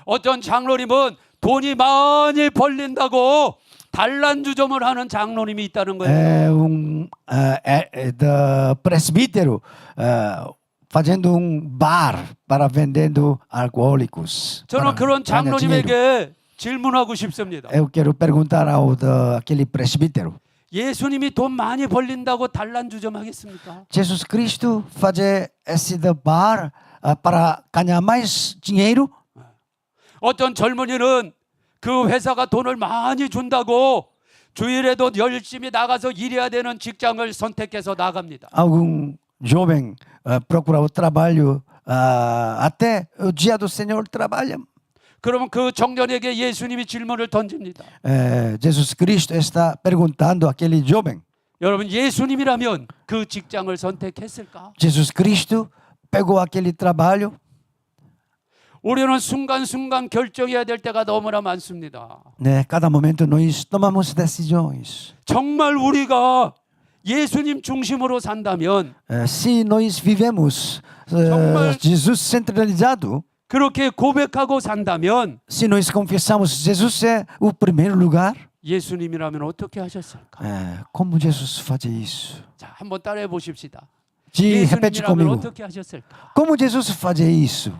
어떤 장로님은 돈이 많이 벌린다고 단란주점을 하는 장로님이 있다는 거예요. Da presbítero fazendo bar para vendendo alcoólicos. 저는 그런 장로님에게 질문하고 싶습니다. Eu quero perguntar aquele presbítero. 예수님이 돈 많이 벌린다고 단란주점 하겠습니까? Jesus Cristo fazer esse bar para ganhar mais dinheiro? 어떤 젊은이는 그 회사가 돈을 많이 준다고 주일에도 열심히 나가서 일해야 되는 직장을 선택해서 나갑니다. Algum jovem procura o trabalho até o dia do Senhor trabalha. 그러면 그 청년에게 예수님이 질문을 던집니다. Jesus Cristo está perguntando àquele jovem. 여러분 예수님이라면 그 직장을 선택했을까? Jesus Cristo pegou aquele trabalho. 우리는 순간순간 결정해야 될 때가 너무나 많습니다. Cada momento nós tomamos decisões. 정말 우리가 예수님 중심으로 산다면 Se nós vivemos 정말 Jesus centralizado, 그렇게 고백하고 산다면 Se nós confessamos Jesus é o primeiro lugar, 예수님이라면 어떻게 하셨을까? como Jesus fazia isso? 자, 한번 따라해 보십시다. Te repete 예수님이라면 comigo. 어떻게 하셨을까? Como Jesus fazia isso?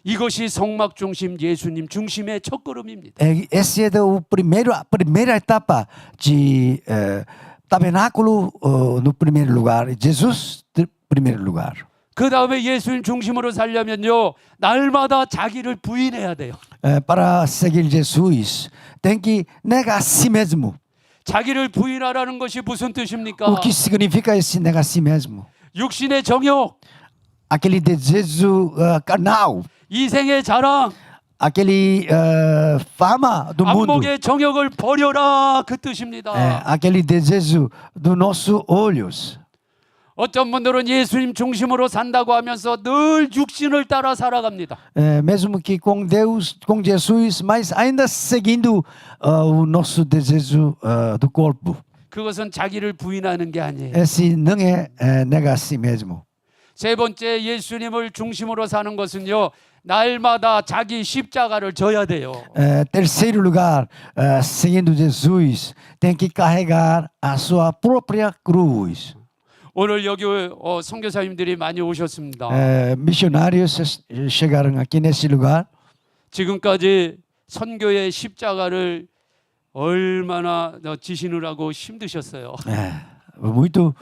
이것이 성막 중심 예수님 중심의 첫걸음입니다. Esse é a primeira etapa de tabernáculo no primeiro lugar, Jesus no primeiro lugar. 그 다음에 예수님 중심으로 살려면요, 날마다 자기를 부인해야 돼요. Para seguir Jesus, tem que negar a si mesmo. 자기를 부인하라는 것이 무슨 뜻입니까? O que significa esse negar a si mesmo? 육신의 정욕, Aquele desejo carnal, 이생의 자랑, aquele fama do mundo, 안목의 정욕을 버려라, 그 뜻입니다. aquele desejo dos nossos olhos. 어떤 분들은 예수님 중심으로 산다고 하면서 늘 육신을 따라 살아갑니다. Mesmo que com Deus, com Jesus, mas ainda seguindo o nosso desejo do corpo. 그것은 자기를 부인하는 게 아니에요. Esse não é negar a si mesmo. 세 번째, 예수님을 중심으로 사는 것은요, 날마다 자기 십자가를 져야 돼요. Terceiro lugar, seguindo Jesus, tem que carregar a sua própria cruz. 오늘 여기 선교사님들이 많이 오셨습니다. Missionários chegaram aqui nesse lugar. 지금까지 선교의 십자가를 얼마나 지시느라고 힘드셨어요. Muito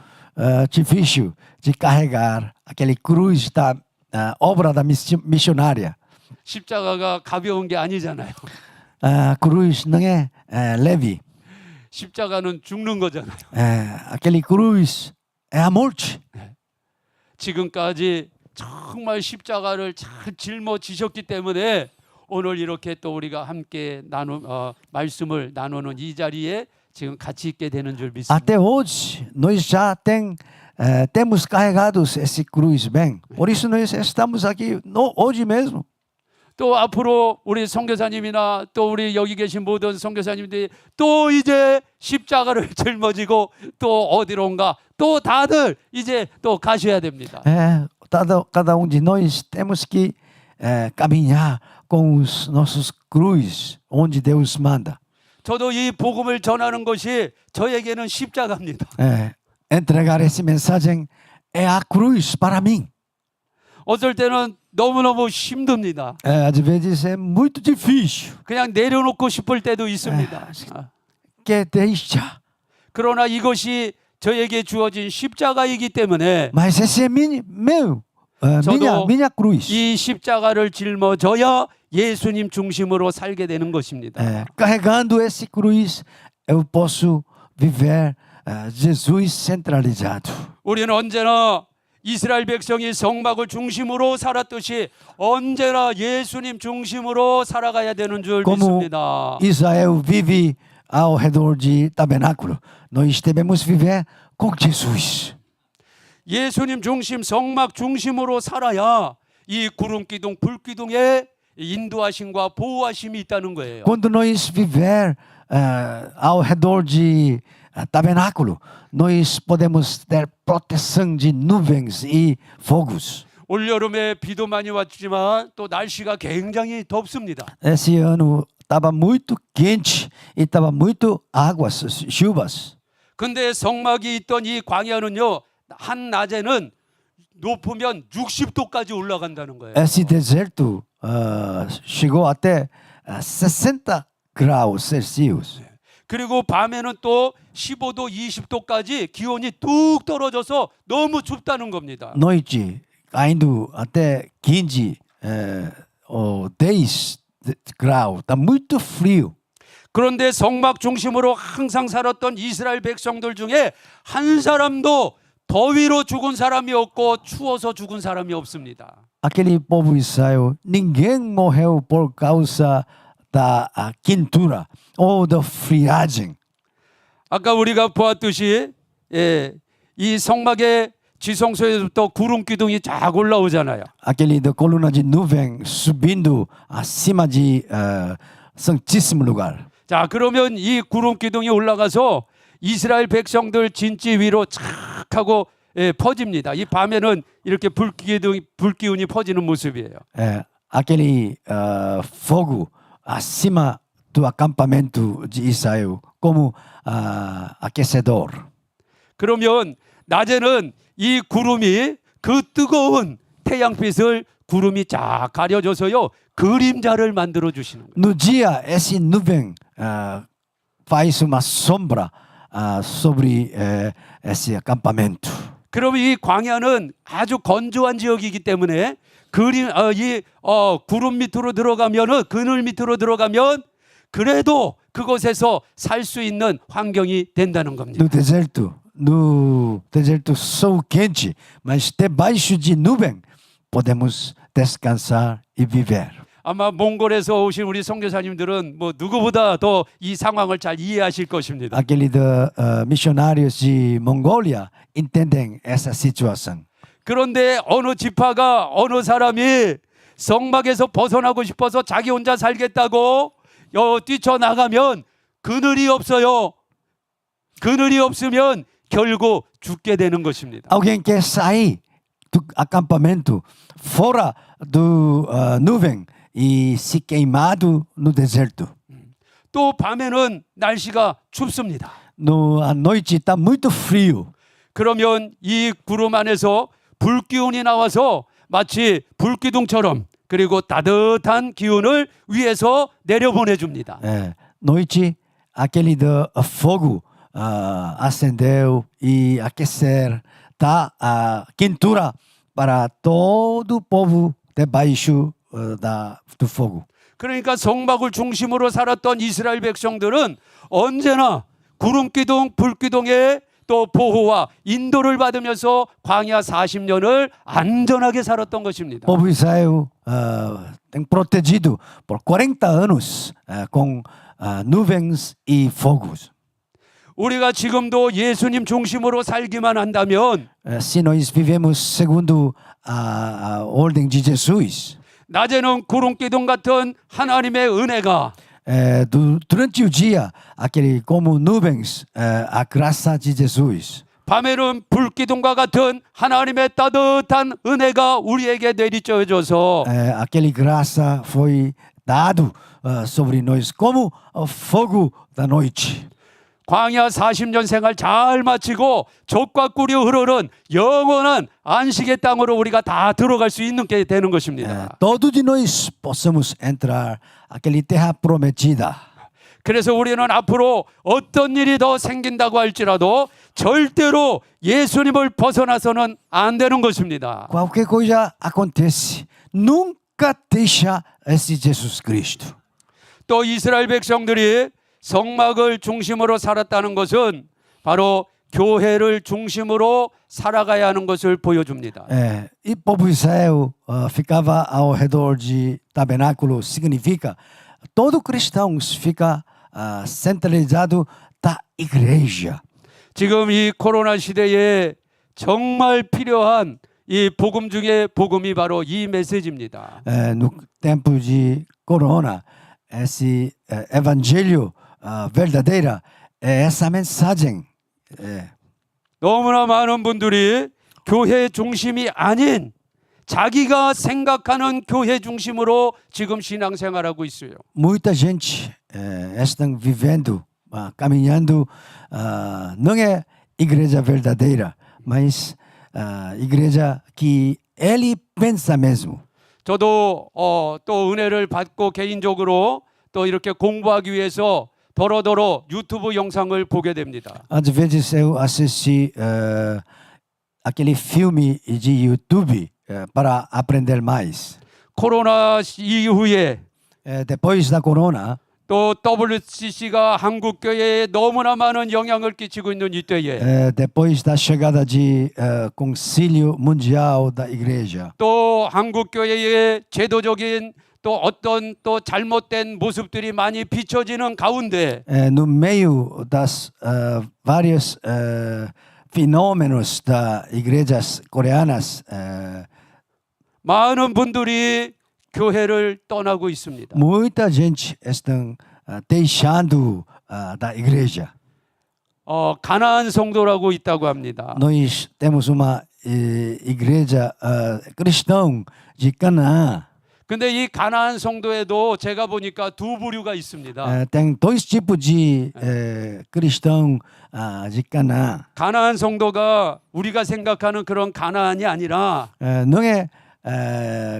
difícil de carregar aquele cruz da obra da missionária. 십자가가 가벼운 게 아니잖아요. A cruz não é leve. 십자가는 죽는 거잖아요. Aquele cruz é a morte. 지금까지 정말 십자가를 잘 짊어지셨기 때문에 오늘 이렇게 또 우리가 함께 말씀을 나누는 이 자리에 지금 같이 있게 되는 줄 믿습니다. Até hoje nós já temos carregado esse cruz bem. Por isso nós estamos aqui hoje mesmo. 또 앞으로 우리 선교사님이나 또 우리 여기 계신 모든 선교사님들이 또 이제 십자가를 짊어지고 또 어디론가 또 다들 이제 또 가셔야 됩니다. Cada de nós temos que caminhar com os nossos cruzes onde Deus manda. 저도 이 복음을 전하는 것이 저에게는 십자가입니다. Entregar essa mensagem é a cruz para mim. 어떨 때는 너무너무 힘듭니다. Às vezes é muito difícil. 그냥 내려놓고 싶을 때도 있습니다. Quer deixar. 그러나 이것이 저에게 주어진 십자가이기 때문에 Mas esse é minha cruz. 이 십자가를 짊어져야 예수님 중심으로 살게 되는 것입니다. Carregando esse cruz, eu posso viver Jesus centralizado. 우리는 언제나 이스라엘 백성이 성막을 중심으로 살았듯이 언제나 예수님 중심으로 살아가야 되는 줄 Como 믿습니다. Israel vive ao redor de tabernáculo, nós devemos viver com Jesus. 예수님 중심, 성막 중심으로 살아야 이 구름 기둥, 불 기둥에 인도하심과 보호하심이 있다는 거예요. Quando nós viver ao redor de tabernáculo, nós podemos ter proteção de nuvens e fogos. 올 여름에 비도 많이 왔지만 또 날씨가 굉장히 덥습니다. Esse ano estava muito quente e estava muito águas, chuvas. 근데 성막이 있던 이 광야는요, 한 낮에는 높으면 60도까지 올라간다는 거예요. Esse deserto chegou até 60 graus Celsius. 그리고 밤에는 또 15도, 20도까지 기온이 뚝 떨어져서 너무 춥다는 겁니다. Noite caindo até 15 ou 10 graus. Está muito frio. 그런데 성막 중심으로 항상 살았던 이스라엘 백성들 중에 한 사람도 더위로 죽은 사람이 없고 추워서 죽은 사람이 없습니다. Aquele povo Israel, ninguém morreu por causa da quentura ou da friagem. 아까 우리가 보았듯이 이 성막의 지성소에서부터 구름 기둥이 쫙 올라오잖아요. Aquele da coluna de nuvem subindo acima de Santíssimo Lugar. 자, 그러면 이 구름 기둥이 올라가서 이스라엘 백성들 진지 위로 착 하고 퍼집니다. 이 밤에는 이렇게 불기운이 퍼지는 모습이에요. aquele fogo acima do acampamento de Israel como aquecedor. 그러면 낮에는 이 구름이 그 뜨거운 태양빛을 구름이 쫙 가려줘서요 그림자를 만들어 주시는 거예요. No dia, esse nuvem faz uma sombra sobre esse acampamento. 그럼 이 광야는 아주 건조한 지역이기 때문에 구름 밑으로 들어가면은 그늘 밑으로 들어가면 그래도 그곳에서 살 수 있는 환경이 된다는 겁니다. No deserto sol quente, mas debaixo de nuvem podemos descansar e viver. 아마 몽골에서 오신 우리 선교사님들은 뭐 누구보다 더 이 상황을 잘 이해하실 것입니다. Aqueles missionários de Mongólia entendem essa situação. 그런데 어느 지파가 어느 사람이 성막에서 벗어나고 싶어서 자기 혼자 살겠다고 뛰쳐나가면 그늘이 없어요. 그늘이 없으면 결국 죽게 되는 것입니다. Alguém quer sair do acampamento fora do nuvem e se queimado no deserto. 또 밤에는 날씨가 춥습니다. À noite está muito frio. 그러면 이 구름 안에서 불기운이 나와서 마치 불기둥처럼 그리고 따뜻한 기운을 위에서 내려보내줍니다. Noite, aquele fogo acendeu e aquecer tá a quentura para todo o povo debaixo do fogo. 그러니까 성막을 중심으로 살았던 이스라엘 백성들은 언제나 구름기둥, 불기둥의 또 보호와 인도를 받으면서 광야 40년을 안전하게 살았던 것입니다. O povo de Israel tem protegido por 40 anos com nuvens e fogos. 우리가 지금도 예수님 중심으로 살기만 한다면 Se nós vivemos segundo a ordem de Jesus, 낮에는 구름기둥 같은 하나님의 은혜가 durante o dia, aquele como nuvens, a graça de Jesus. 밤에는 불기둥과 같은 하나님의 따뜻한 은혜가 우리에게 내리쳐져서 Aquele graça foi dado sobre nós como o fogo da noite. 광야 40년 생활 잘 마치고 젖과 꿀이 흐르는 영원한 안식의 땅으로 우리가 다 들어갈 수 있는 게 되는 것입니다. Todos de nós possamos entrar aquele terra prometida. 그래서 우리는 앞으로 어떤 일이 더 생긴다고 할지라도 절대로 예수님을 벗어나서는 안 되는 것입니다. Qualquer coisa acontece, nunca deixa esse Jesus Cristo. 또 이스라엘 백성들이 성막을 중심으로 살았다는 것은 바로 교회를 중심으로 살아가야 하는 것을 보여줍니다. E povo de Israel ficava ao redor de tabernáculo, significa todo cristão fica centralizado da igreja. 지금 이 코로나 시대에 정말 필요한 이 복음 중에 복음이 바로 이 메시지입니다. No tempo de corona, esse evangelho verdadeira é essa mensagem. 너무나 많은 분들이 교회 중심이 아닌 자기가 생각하는 교회 중심으로 지금 신앙생활하고 있어요. Muita gente estão vivendo, caminhando, não é igreja verdadeira, mas igreja que ele pensa mesmo. 저도 또 은혜를 받고 개인적으로 또 이렇게 공부하기 위해서 더러더러 유튜브 영상을 보게 됩니다. Às vezes eu assisti aquele filme de YouTube para aprender mais. 코로나 이후에 Depois da corona, 또 WCC가 한국 교회에 너무나 많은 영향을 끼치고 있는 이때에 depois da chegada de Concílio Mundial da Igreja, 또 한국 교회의 제도적인 또 어떤 또 잘못된 모습들이 많이 비춰지는 가운데 no meio das vários fenômenos das igrejas coreanas, 많은 분들이 교회를 떠나고 있습니다. muita gente estão deixando da igreja. 가나안 성도라고 있다고 합니다. Nós temos uma igreja cristão de Canaã. 근데 이 가나안 성도에도 제가 보니까 두 부류가 있습니다. Tem dois tipos de cristão de Canaã. 가나안 성도가 우리가 생각하는 그런 가나안이 아니라 Não é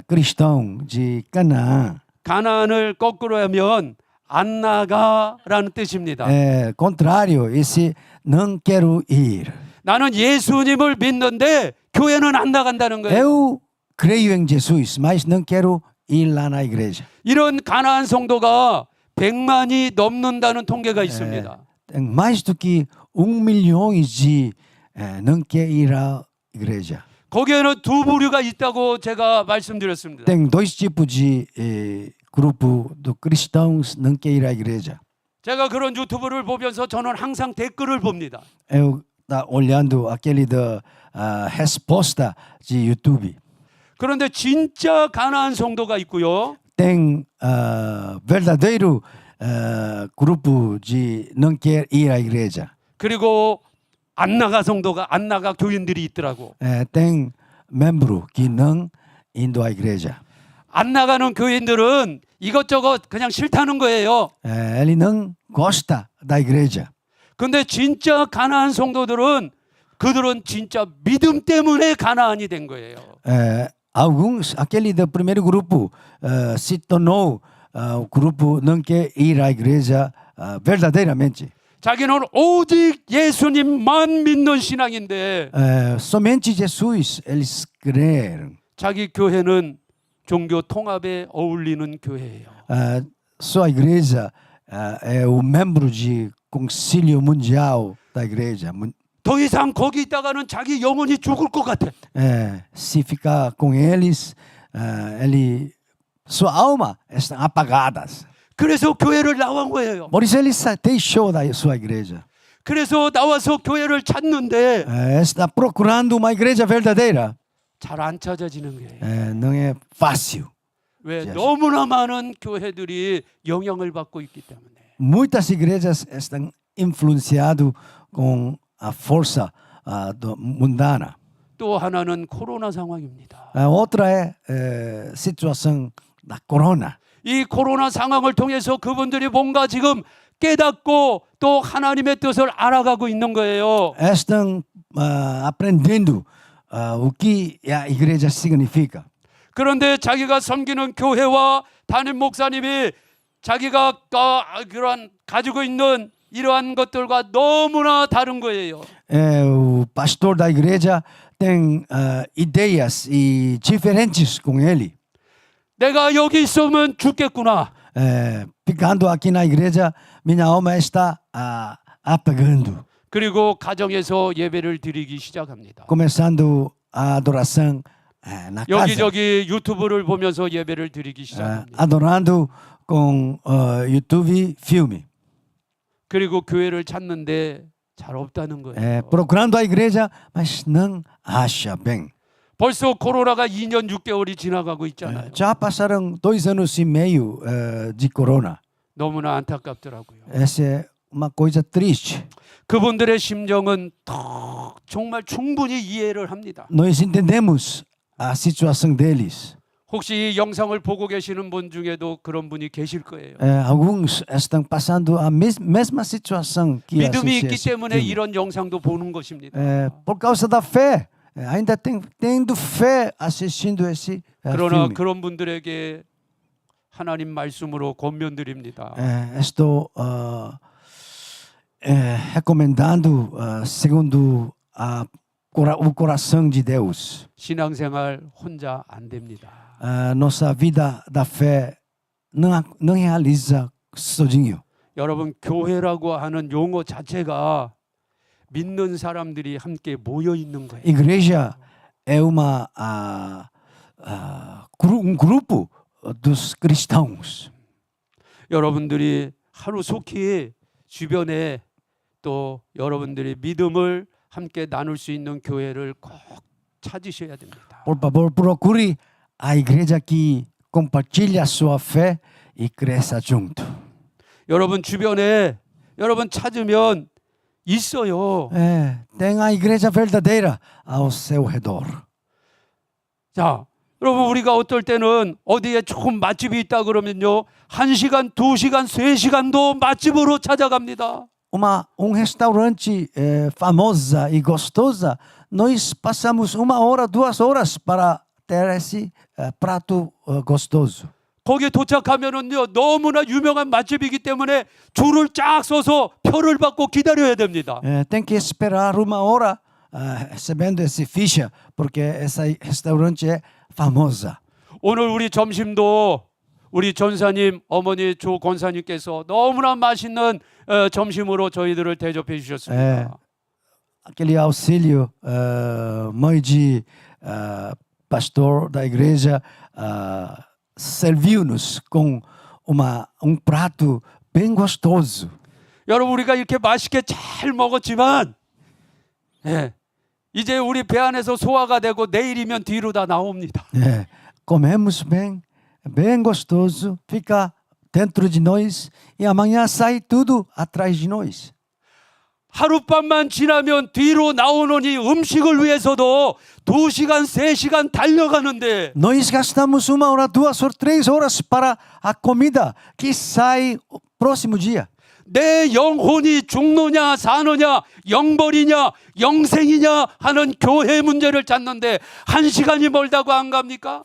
cristão de Canaã. 가나안을 거꾸로 하면 안 나가라는 뜻입니다. É contrário, esse não quero ir. 나는 예수님을 믿는데 교회는 안 나간다는 거예요. Eu creio em Jesus, mas não quero ir lá na igreja. 이런 가나안 성도가 100만이 넘는다는 통계가 있습니다. Tem mais do que 1 milhão de não quer ir à igreja. 거기에는 두 부류가 있다고 제가 말씀드렸습니다. Tem dois tipos de grupo de cristãos não quer ir à igreja. 제가 그런 유튜브를 보면서 저는 항상 댓글을 봅니다. Eu tá olhando aquele da resposta de YouTube. 그런데 진짜 가나안 성도가 있고요. Tem verdadeiro grupo de não quer ir à igreja. 그리고 안 나가 성도가 안 나가 교인들이 있더라고. Tem membro que não indo à igreja. 안 나가는 교인들은 이것저것 그냥 싫다는 거예요. Ele não gosta da igreja. 근데 진짜 가나안 성도들은 그들은 진짜 믿음 때문에 가나안이 된 거예요. Alguns, aquele do primeiro grupo se tornou o grupo não quer ir à igreja verdadeiramente. 자기는 오직 예수님만 믿는 신앙인데 Somente Jesus eles creram. 자기 교회는 종교 통합에 어울리는 교회예요. Sua igreja é o membro de concílio mundial da igreja. 더 이상 거기 있다가는 자기 영혼이 죽을 것 같아. Se ficar com eles, sua alma está apagadas. 그래서 교회를 나온 거예요. Por isso ele deixou da sua igreja. 그래서 나와서 교회를 찾는데 Está procurando uma igreja verdadeira. 잘 안 찾아지는 거예요. Não é fácil. 왜? 너무나 많은 교회들이 영향을 받고 있기 때문에. Muitas igrejas estão influenciadas com a força mundana. 또 하나는 코로나 상황입니다. Outra é situação da corona. 이 코로나 상황을 통해서 그분들이 뭔가 지금 깨닫고 또 하나님의 뜻을 알아가고 있는 거예요. Estão aprendendo o que a igreja significa. 그런데 자기가 섬기는 교회와 담임 목사님이 자기가 그런 가지고 있는 이러한 것들과 너무나 다른 거예요. O pastor da igreja tem ideias diferentes com ele. 내가 여기 있으면 죽겠구나. Ficando aqui na igreja, minha alma está apagando. 그리고 가정에서 예배를 드리기 시작합니다. Começando a adoração na casa. 여기저기 유튜브를 보면서 예배를 드리기 시작합니다. Adorando com YouTube filme. 그리고 교회를 찾는데 잘 없다는 거예요. Procurando a igreja, mas não acha bem. 벌써 코로나가 2년 6개월이 지나가고 있잖아요. Já passaram 2 anos e meio de corona. 너무나 안타깝더라고요. Essa é uma coisa triste. 그분들의 심정은 정말 충분히 이해를 합니다. Nós entendemos a situação deles. 혹시 이 영상을 보고 계시는 분 중에도 그런 분이 계실 거예요. Alguns estão passando a mesma situação que 믿음이 assiste 있기 esse 때문에 filme. 이런 영상도 보는 것입니다. Por causa da fé. Ainda tendo fé assistindo esse 그러나 filme. 그런 분들에게 하나님 말씀으로 권면드립니다. Estou recomendando segundo o coração de Deus. 신앙생활 혼자 안 됩니다. Nossa vida da fé não realiza sozinho. 여러분 교회라고 하는 용어 자체가 믿는 사람들이 함께 모여 있는 거예요. Igreja é grupo dos cristãos. 여러분들이 하루속히 주변에 또 여러분들이 믿음을 함께 나눌 수 있는 교회를 꼭 찾으셔야 됩니다. Por favor, procure a igreja que compartilha a sua fé e cresça junto. 여러분 주변에 여러분 찾으면 있어요. Tem a igreja verdadeira ao seu redor. 자, 여러분 우리가 어떨 때는 어디에 조금 맛집이 있다 그러면요 1시간, 2시간, 3시간도 맛집으로 찾아갑니다. Um restaurante famosa e gostosa, nós passamos 1 hora, 2 horas para ter esse prato gostoso. 거기에 도착하면은요 너무나 유명한 맛집이기 때문에 줄을 쫙 서서 표를 받고 기다려야 됩니다. Tem que esperar 1 hora recebendo esse ficha, porque esse restaurante é famosa. 오늘 우리 점심도 우리 전사님, 어머니 조 권사님께서 너무나 맛있는 점심으로 저희들을 대접해 주셨습니다. Aquele auxílio, mãe de pastor da igreja, serviu-nos com prato bem gostoso. 여러분 우리가 이렇게 맛있게 잘 먹었지만 이제 우리 배 안에서 소화가 되고 내일이면 뒤로 다 나옵니다. Comemos bem, bem gostoso, fica dentro de nós e amanhã sai tudo atrás de nós. 하룻밤만 지나면 뒤로 나오는 이 음식을 위해서도 2시간, 3시간 달려가는데 Nós gastamos 1 hora, 2 horas, 3 horas para a comida que sai próximo dia. 내 영혼이 죽느냐 사느냐 영벌이냐 영생이냐 하는 교회 문제를 찾는데 1시간이 멀다고 안 갑니까?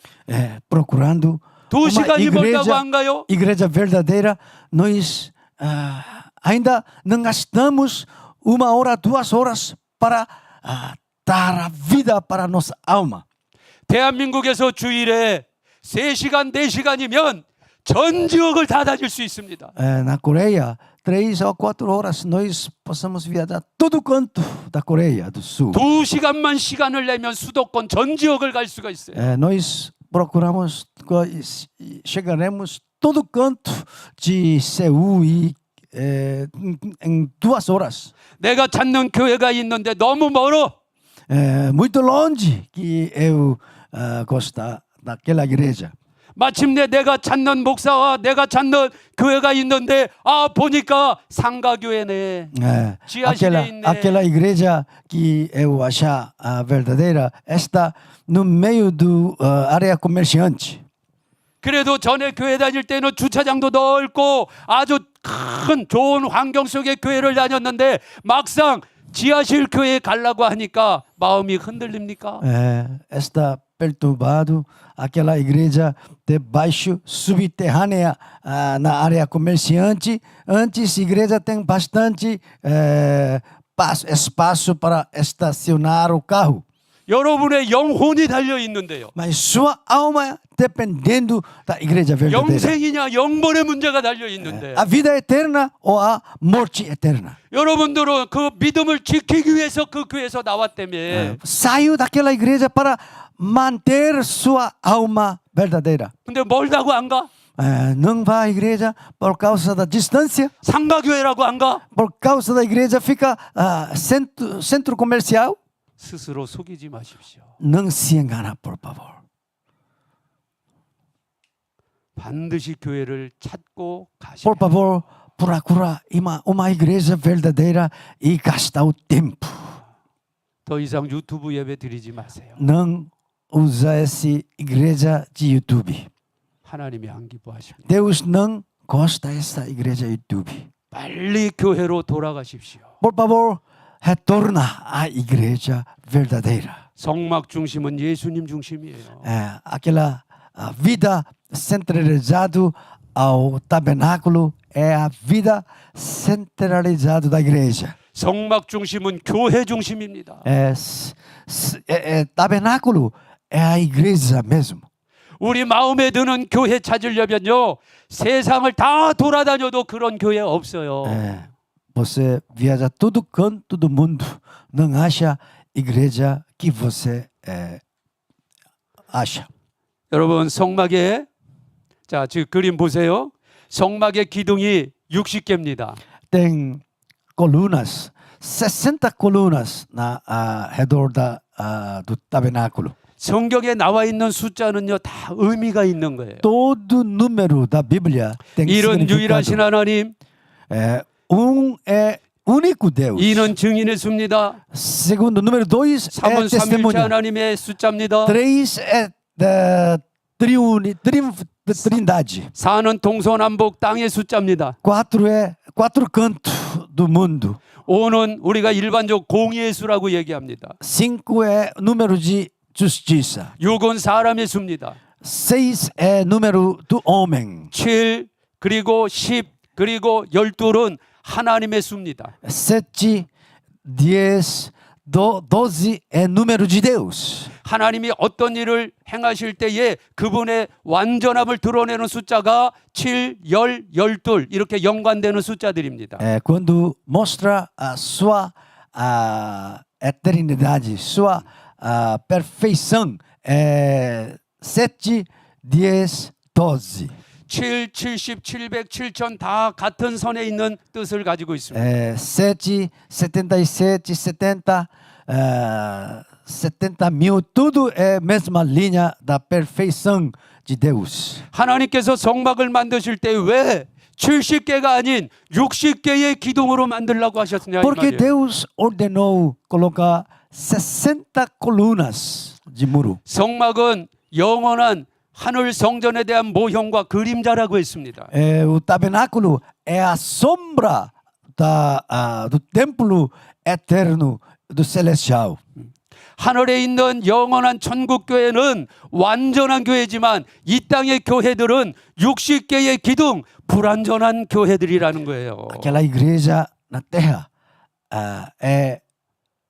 Procurando 2시간이 멀다고 안 가요? igreja verdadeira, nós ainda não gastamos 1 hora, 2 horas para dar a vida para a nossa alma. 대한민국에서 주일에 3시간, 4시간이면 전 지역을 다 다닐 수 있습니다. Na Coreia, 3 ou 4 horas nós possamos viajar todo canto da Coreia do Sul. 2시간만 시간을 내면 수도권 전 지역을 갈 수가 있어요. Nós procuramos, chegaremos todo canto de Seul e em 2 horas. 내가 찾는 교회가 있는데 너무 멀어. Muito longe que eu gosto daquela igreja. 마침내 내가 찾는 목사와 내가 찾는 교회가 있는데 보니까 상가교회네. 지하실에 있네. Aquela igreja que eu achar verdadeira está no meio do área comerciante. 그래도 전에 교회 다닐 때는 주차장도 넓고 아주 큰 좋은 환경 속의 교회를 다녔는데 막상 지하실 교회에 가려고 하니까 마음이 흔들립니까? Está perturbado aquela igreja debaixo subterrânea na área comerciante. Antes a igreja tem bastante espaço para estacionar o carro. 여러분의 영혼이 달려 있는데요. Mas sua alma dependendo da igreja verdadeira. 영생이냐 영벌의 문제가 달려 있는데. A vida eterna ou a morte eterna. 여러분들은 그 믿음을 지키기 위해서 그 교회에서 나왔다며. Saiu daquela igreja para manter sua alma verdadeira. 근데 멀다고 안 가? Não vai à igreja por causa da distância. 상가교회라고 안 가? Por causa da igreja fica centro comercial. 스스로 속이지 마십시오. Não se engana, por favor. 반드시 교회를 찾고 가시면 Por favor, procura uma igreja verdadeira e gasta o tempo. 더 이상 유튜브 예배 드리지 마세요. Não usa essa igreja de YouTube. 하나님이 안 기뻐하십니다. Deus não gosta dessa igreja YouTube. 빨리 교회로 돌아가십시오. Por favor, retorna à igreja verdadeira. 성막 중심은 예수님 중심이에요. Aquela vida centralizada ao tabernáculo é a vida centralizada da igreja. 성막 중심은 교회 중심입니다. Tabernáculo é a igreja mesmo. 우리 마음에 드는 교회 찾으려면요 세상을 다 돌아다녀도 그런 교회 없어요. Você viaja todo canto do mundo, não acha igreja que você acha. 여러분 성막에 자 지금 그림 보세요. 성막의 기둥이 60개입니다. Tem colunas, 60 colunas ao redor do tabernáculo. 성경에 나와 있는 숫자는요 다 의미가 있는 거예요. Todo número da Bíblia tem 이런 significado. 유일하신 하나님, É único Deus. 이는 증인의 수입니다. Segundo, número 2 é 3은 삼일체 testemunha. 하나님의 숫자입니다. 3 é trindade. 4는 동서남북 땅의 숫자입니다. 4 é 4 cantos do mundo. 5는 우리가 일반적 공의의 수라고 얘기합니다. 5 é número de justiça. 6은 사람의 수입니다. 6 é número do homem. 7 그리고 10 그리고 12는 하나님의 수입니다. 7, 10, 12 é número de Deus. 하나님이 어떤 일을 행하실 때에 그분의 완전함을 드러내는 숫자가 7, 10, 12 이렇게 연관되는 숫자들입니다. É quando mostra a sua eternidade, sua perfeição. É 7, 10, 12. 7, 70, 700, 7000 다 같은 선에 있는 뜻을 가지고 있습니다. 7, 77, 70, 70 mil, tudo é a mesma linha da perfeição de Deus. 하나님께서 성막을 만드실 때 왜 70개가 아닌 60개의 기둥으로 만들라고 하셨느냐 이 Porque 말이에요. Deus ordenou colocar 60 colunas de muro. 성막은 영원한 하늘 성전에 대한 모형과 그림자라고 했습니다. O tabernáculo é a sombra do templo eterno do celestial. 하늘에 있는 영원한 천국 교회는 완전한 교회지만 이 땅의 교회들은 60개의 기둥 불완전한 교회들이라는 거예요. Aquela igreja na terra é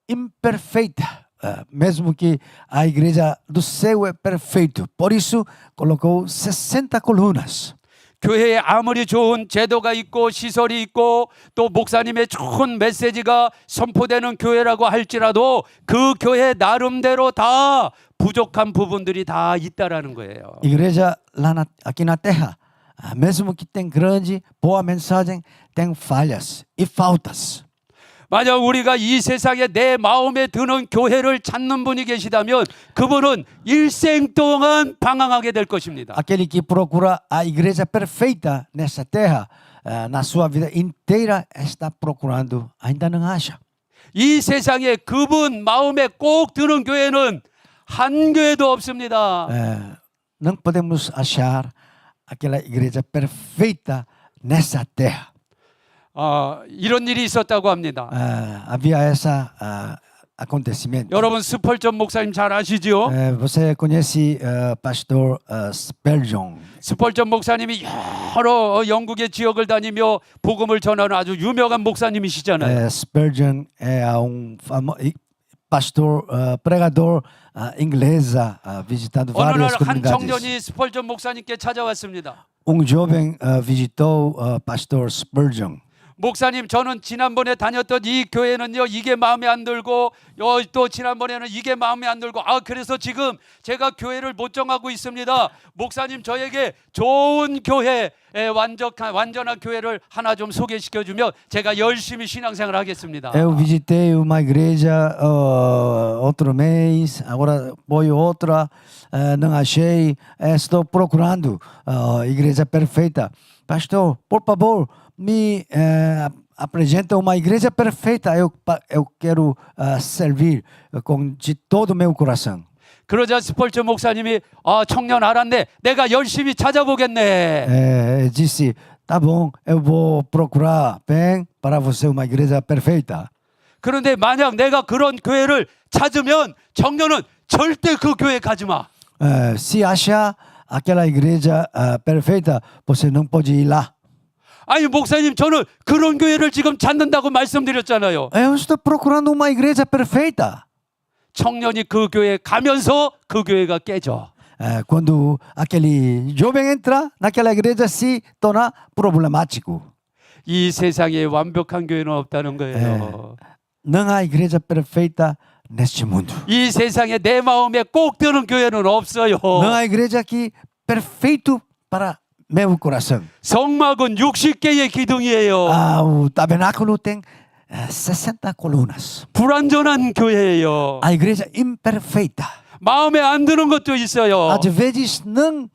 imperfeita, mesmo que a igreja do céu é perfeita. Por isso colocou 60 colunas. 교회에 아무리 좋은 제도가 있고 시설이 있고 또 목사님의 좋은 메시지가 선포되는 교회라고 할지라도 그 교회 나름대로 다 부족한 부분들이 다 있다라는 거예요. Igreja aqui na terra, mesmo que tem grande, boa mensagem, tem falhas e faltas. 만약 우리가 이 세상에 내 마음에 드는 교회를 찾는 분이 계시다면 그분은 일생 동안 방황하게 될 것입니다. Aquele que procura a igreja perfeita nessa terra, na sua vida inteira, está procurando, ainda não acha. 이 세상에 그분 마음에 꼭 드는 교회는 한 교회도 없습니다. Não podemos achar aquela igreja perfeita nessa terra. 이런 일이 있었다고 합니다. Havia esse acontecimento. 여러분 스펄전 목사님 잘 아시죠? Você conhece pastor Spurgeon? 스펄전 목사님이 여러 영국의 지역을 다니며 복음을 전하는 아주 유명한 목사님이시잖아요. Spurgeon é pastor, pregador inglesa, visitando 어느 várias 날 한 comunidades. 청년이 스펄전 목사님께 찾아왔습니다. Jovem visitou pastor Spurgeon. 목사님, 저는 지난번에 다녔던 이 교회는요, 이게 마음에 안 들고 또 지난번에는 이게 마음에 안 들고 그래서 지금 제가 교회를 못 정하고 있습니다. 목사님, 저에게 좋은 교회, 완전한 교회를 하나 좀 소개시켜주면 제가 열심히 신앙생활 하겠습니다. Eu visitei uma igreja outro mês, agora vou outra, não achei, estou procurando igreja perfeita. Pastor, por favor, me apresenta uma igreja perfeita. Eu quero servir de todo o meu coração. 그러자 스펄전 목사님이 청년 알았네. 내가 열심히 찾아보겠네. Disse, tá bom, eu vou procurar bem para você uma igreja perfeita. 그런데 만약 내가 그런 교회를 찾으면 청년은 절대 그 교회 가지 마. Se achar aquela igreja perfeita, você não pode ir lá. 아니 목사님, 저는 그런 교회를 지금 찾는다고 말씀드렸잖아요. Eu estou procurando uma igreja perfeita. 청년이 그 교회에 가면서 그 교회가 깨져. Quando aquele jovem entra naquela igreja, se torna problemático. 이 세상에 완벽한 교회는 없다는 거예요. Não há igreja perfeita neste mundo. 이 세상에 내 마음에 꼭 드는 교회는 없어요. Não há igreja que perfeito para meu coração. 성막은 60개의 기둥이에요. O tabernáculo tem 60 colunas. 불완전한 교회예요. A igreja imperfeita. 마음에 안 드는 것도 있어요. Às vezes não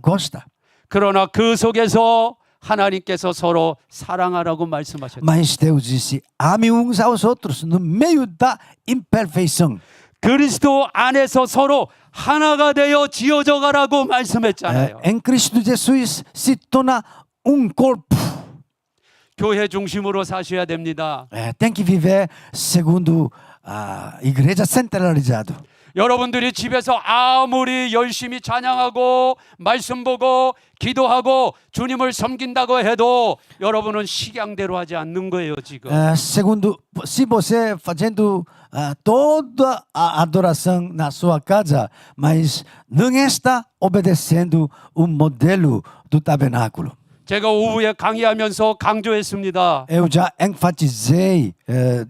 gosta. 그러나 그 속에서 하나님께서 서로 사랑하라고 말씀하셨다. Mas Deus disse: ame uns aos outros no meio da imperfeição. 그리스도 안에서 서로 하나가 되어 지어져 가라고 말씀했잖아요. Em Cristo Jesus se torna corpo. 교회 중심으로 사셔야 됩니다. Tem que viver segundo a igreja centralizado. 여러분들이 집에서 아무리 열심히 찬양하고 말씀 보고 기도하고 주님을 섬긴다고 해도 여러분은 식양대로 하지 않는 거예요, 지금. Segundo, se você fazendo toda a adoração na sua casa, mas não está obedecendo o modelo do tabernáculo. 제가 오후에 강의하면서 강조했습니다. Eu já enfatizei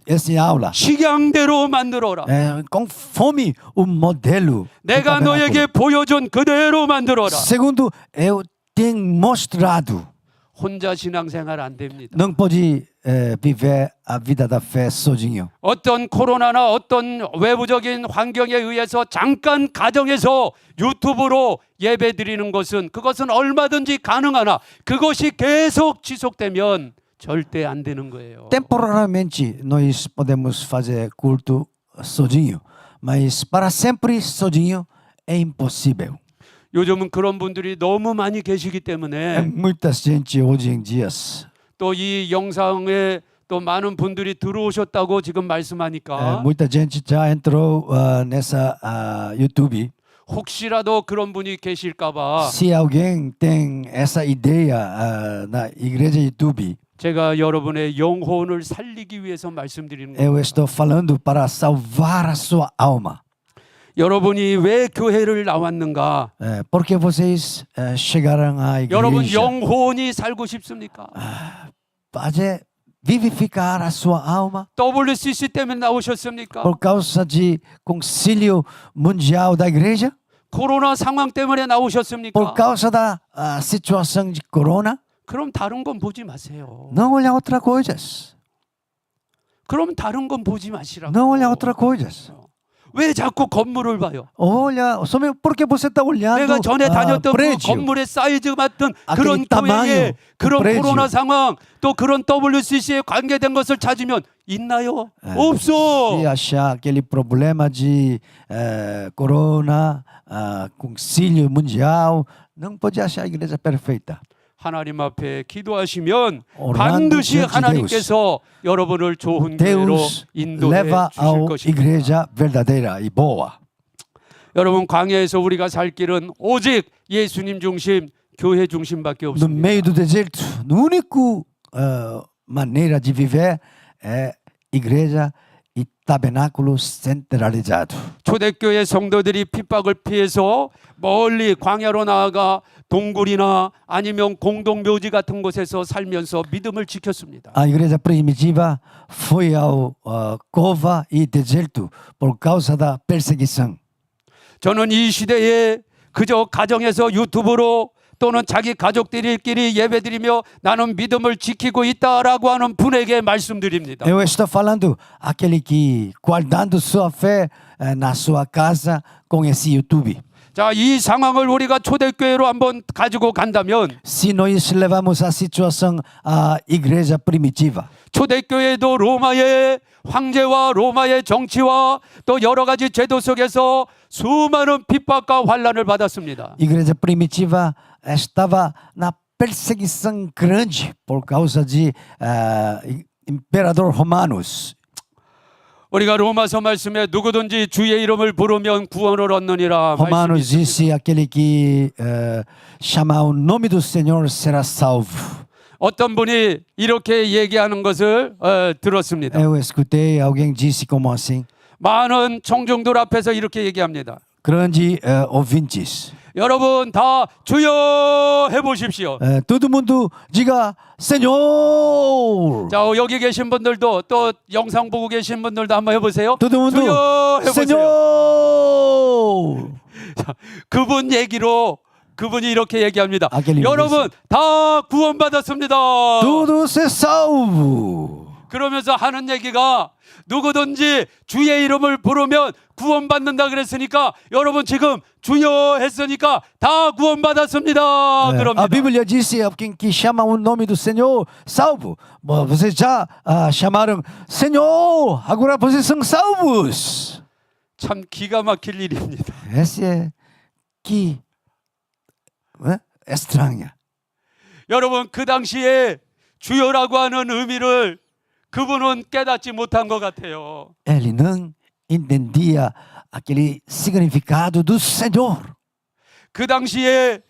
essa aula. 식양대로 만들어라. Conforme o modelo do 내가 너에게 tabernáculo. 보여준 그대로 만들어라. Segundo, eu tenho mostrado. 혼자 신앙생활 안 됩니다. Não pode viver a vida da fé sozinho. 어떤 코로나나 어떤 외부적인 환경에 의해서 잠깐 가정에서 유튜브로 예배 드리는 것은 그것은 얼마든지 가능하나 그것이 계속 지속되면 절대 안 되는 거예요. Temporariamente nós podemos fazer culto sozinho, mas para sempre sozinho é impossível. 요즘은 그런 분들이 너무 많이 계시기 때문에 Muita gente hoje em dia. 또 이 영상에 또 많은 분들이 들어오셨다고 지금 말씀하니까 Muita gente já entrou nessa YouTube. 혹시라도 그런 분이 계실까봐 Se alguém tem essa ideia na igreja YouTube, 제가 여러분의 영혼을 살리기 위해서 말씀드리는 eu 겁니다. estou falando para salvar a sua alma. 여러분이 왜 교회를 나왔는가? Porque vocês chegaram à 여러분 igreja 영혼이 살고 싶습니까? para vivificar a sua alma WCC 때문에 나오셨습니까? por causa de concílio mundial da igreja, 코로나 상황 때문에 por 나오셨습니까? causa da situação de corona. 그럼 다른 건 보지 마세요. Não olhar outras coisas. 그럼 다른 건 보지 마시라고. Não olhar outras coisas. 왜 자꾸 건물을 봐요? Olha, somente porque você está olhando 내가 전에 다녔던 그 prédio. 건물의 사이즈 같은 aquele 그런 교회에 tamanho 그런 do prédio. 코로나 상황 또 그런 WCC에 관계된 것을 찾으면 있나요? 없어. Se achar aquele problema de corona, concílio mundial, não pode achar a igreja perfeita. 하나님 앞에 기도하시면 Orando 반드시 diante de 하나님께서 여러분을 좋은 교회로 Deus 인도해 leva 주실 à 것입니다. igreja verdadeira e boa. 여러분 광야에서 우리가 살 길은 오직 예수님 중심, 교회 중심밖에 No 없습니다. meio do deserto, a única maneira de viver é igreja e tabernáculo centralizado. 초대교회 성도들이 핍박을 피해서 멀리 광야로 나아가 동굴이나 아니면 공동묘지 같은 곳에서 살면서 믿음을 지켰습니다. A igreja primitiva foi ao cova e deserto por causa da perseguição. 저는 이 시대에 그저 가정에서 유튜브로 또는 자기 가족들끼리 예배드리며 나는 믿음을 지키고 있다라고 하는 분에게 말씀드립니다. Eu estou falando aquele que guardando sua fé na sua casa com esse YouTube. 자, 이 상황을 우리가 초대교회로 한번 가지고 간다면 Se nós levamos a situação à igreja primitiva, 초대교회도 로마의 황제와 로마의 정치와 또 여러 가지 제도 속에서 수많은 핍박과 환란을 받았습니다. a igreja primitiva estava na perseguição grande por causa de imperador romanos. 우리가 로마서 말씀에 누구든지 주의 이름을 부르면 구원을 얻느니라 Romanos 말씀이 있습니다. disse aquele que chamar o nome do Senhor será salvo. 어떤 분이 이렇게 얘기하는 것을 들었습니다. Eu escutei alguém disse como assim, 많은 청중들 앞에서 이렇게 얘기합니다. grande ouvintes. 여러분 다 주여 해보십시오. Todo mundo diga Senhor. 자, 여기 계신 분들도 또 영상 보고 계신 분들도 한번 해보세요. Todo mundo 주여 해보세요. Senhor. 자, 그분 얘기로 그분이 이렇게 얘기합니다. aquele 여러분 다 구원받았습니다. Tudo ser salvo. 그러면서 하는 얘기가 누구든지 주의 이름을 부르면 구원받는다 그랬으니까 여러분 지금 주여 했으니까 다 구원받았습니다. 그럽니다. A Bíblia disse: quem que chama o nome do Senhor, salvo. Vocês já chamaram Senhor, agora vocês são salvos. 참 기가 막힐 일입니다. Esse é que estranha. 여러분 그 당시에 주여라고 하는 의미를 그분은 깨닫지 못한 것 같아요. Ele não entendia aquele significado do Senhor. 그 당시에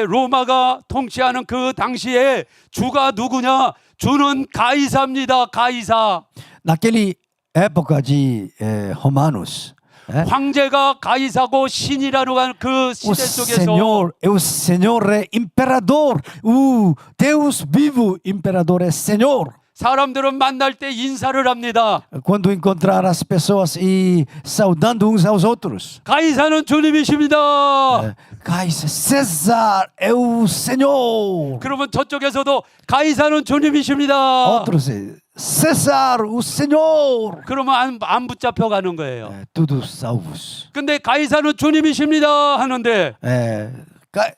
로마가 통치하는 그 당시에 주가 누구냐? 주는 가이사입니다. 가이사. Naquela época de Romanos, 황제가 가이사고 신이라고 하는 그 o 시대 속에서 Senhor é imperador, o Deus vivo imperador é Senhor. 사람들은 만날 때 인사를 합니다. Quando encontrar as pessoas e saudando uns aos outros. 가이사는 주님이십니다. César é o Senhor. 그러면 저쪽에서도 가이사는 주님이십니다. Outros, César, o Senhor. 그러면 안 붙잡혀 가는 거예요. Todos salvos. 근데 가이사는 주님이십니다 하는데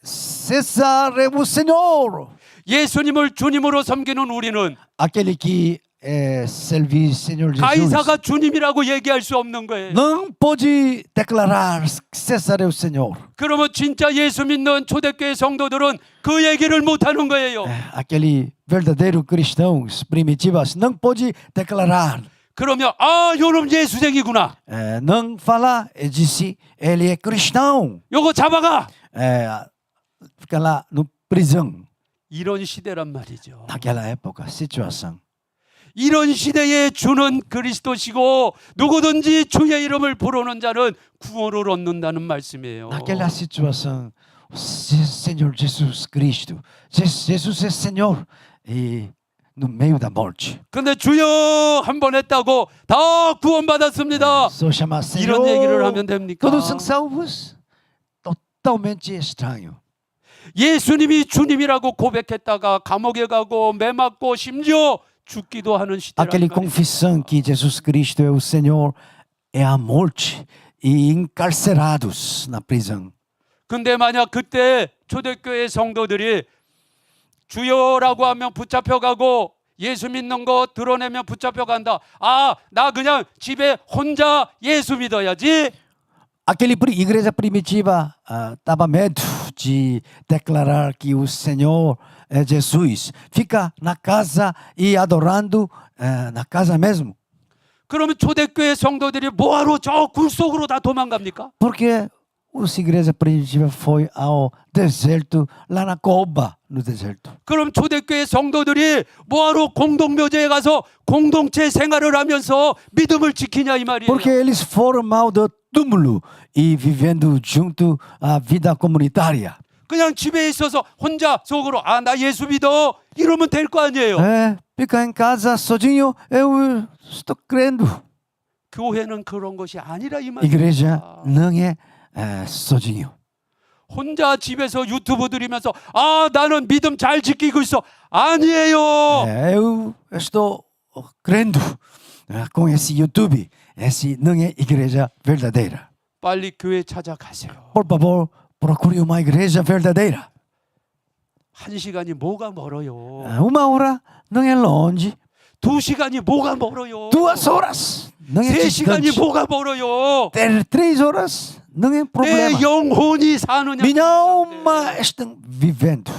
César é o Senhor. 예수님을 주님으로 섬기는 우리는 Aquele que serve Senhor Jesus. 가이사가 주님이라고 얘기할 수 없는 거예요. Não pode declarar César é o Senhor. 그러면 진짜 예수 믿는 초대교회 성도들은 그 얘기를 못 하는 거예요. Aquele verdadeiro cristãos primitivos não pode declarar. 그러면 요놈 예수쟁이구나. Não fala, disse, ele é cristão. 요거 잡아가. Fica lá no prisão. 이런 시대란 말이죠. Naquela época, situação. 이런 시대에 주는 그리스도시고 누구든지 주의 이름을 부르는 자는 구원을 얻는다는 말씀이에요. Naquela situação, o Senhor Jesus Cristo, Jesus é Senhor e no meio da morte. 근데 주여 한 번 했다고 다 구원받았습니다. Só chamar Senhor. 이런 얘기를 하면 됩니까? Todos são salvos. Totalmente estranho. 예수님이 주님이라고 고백했다가 감옥에 가고 매 맞고 심지어 죽기도 하는 시대란 Aquela 말이에요. confissão que Jesus Cristo é o Senhor é a morte e encarcerados na prisão. 근데 만약 그때 초대교회 성도들이 주여라고 하면 붙잡혀가고 예수 믿는 거 드러내면 붙잡혀간다. 나 그냥 집에 혼자 예수 믿어야지. Aquela igreja primitiva estava medo de declarar que o Senhor é Jesus. Fica na casa e adorando na casa mesmo. 그러면 초대교회 성도들이 뭐하러 저 굴 속으로 다 도망갑니까? Porque os igreja primitiva foi ao deserto, lá na cova, no deserto. 그럼 초대교회 성도들이 뭐하러 공동묘지에 가서 공동체 생활을 하면서 믿음을 지키냐 이 말이에요. Porque eles foram ao do túmulo e vivendo junto a vida comunitária. 그냥 집에 있어서 혼자 속으로 나 예수 믿어 이러면 될 거 아니에요. Ficar em casa sozinho, eu estou crendo. 교회는 그런 것이 아니라 이 말이에요. Igreja não é sozinho. 혼자 집에서 유튜브 들으면서 나는 믿음 잘 지키고 있어. 아니에요. Eu estou crendo com esse YouTube. Esse não é igreja verdadeira. 빨리 교회 찾아가세요. Por favor, procure uma igreja verdadeira. 1시간이 뭐가 멀어요. Uma hora não é longe. 2시간이 뭐가 멀어요. 2 horas não é 3시간이 distante. 뭐가 멀어요. 3 horas não é 내 problema. 영혼이 사느냐. Minha alma está vivendo.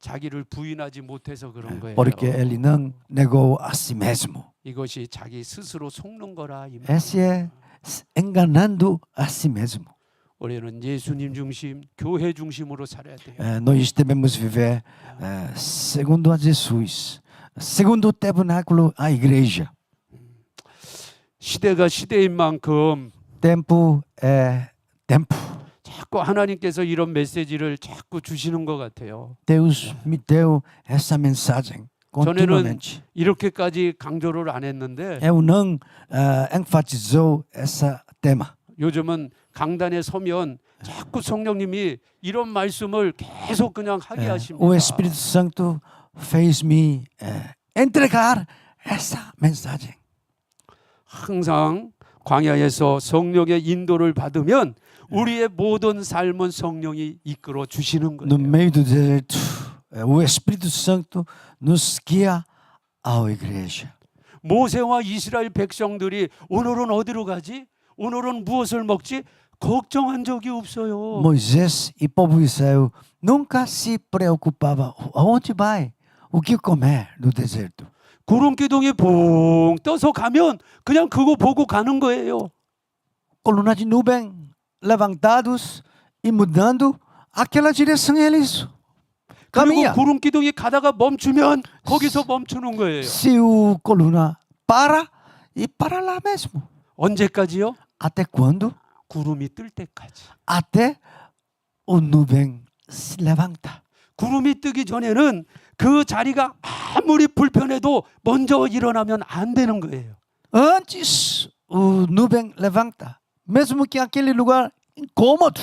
자기를 부인하지 못해서 그런 거예요. Porque ele não negou a si mesmo. 이것이 자기 스스로 속는 거라 이 말. Esse é enganando a si mesmo. 우리는 예수님 중심, 교회 중심으로 살아야 돼요. Nós devemos viver segundo a Jesus, segundo o tabernáculo, a igreja. 시대가 시대인 만큼 Tempo é tempo. 자꾸 하나님께서 이런 메시지를 자꾸 주시는 것 같아요. Deus me deu essa mensagem 전에는 continuamente. 이렇게까지 강조를 안 했는데 Eu não enfatizou esse tema. 요즘은 강단에 서면 자꾸 성령님이 이런 말씀을 계속 그냥 하게 하십니다. O Espírito Santo fez-me entregar esa mensaje. 항상 광야에서 성령의 인도를 받으면 우리의 모든 삶은 성령이 이끌어 주시는 No 거예요. meio do deserto, o Espírito Santo nos guia à igreja. 모세와 이스라엘 백성들이 오늘은 어디로 가지? 오늘은 무엇을 먹지? 걱정한 적이 없어요. Moisés e povo de Israel nunca se preocupava aonde vai, o que comer no deserto. 구름 기둥이 봉 떠서 가면 그냥 그거 보고 가는 거예요. Coluna de nuvem levantados e mudando aquela direção eles 그리고 caminham. 구름 기둥이 가다가 멈추면 거기서 멈추는 거예요. Se o coluna para e para lá mesmo. 언제까지요? Até quando? 구름이 뜰 때까지. Até o nuvem se levanta. 구름이 뜨기 전에는 그 자리가 아무리 불편해도 먼저 일어나면 안 되는 거예요. Antes o nuvem levanta, mesmo que aquele lugar incômodo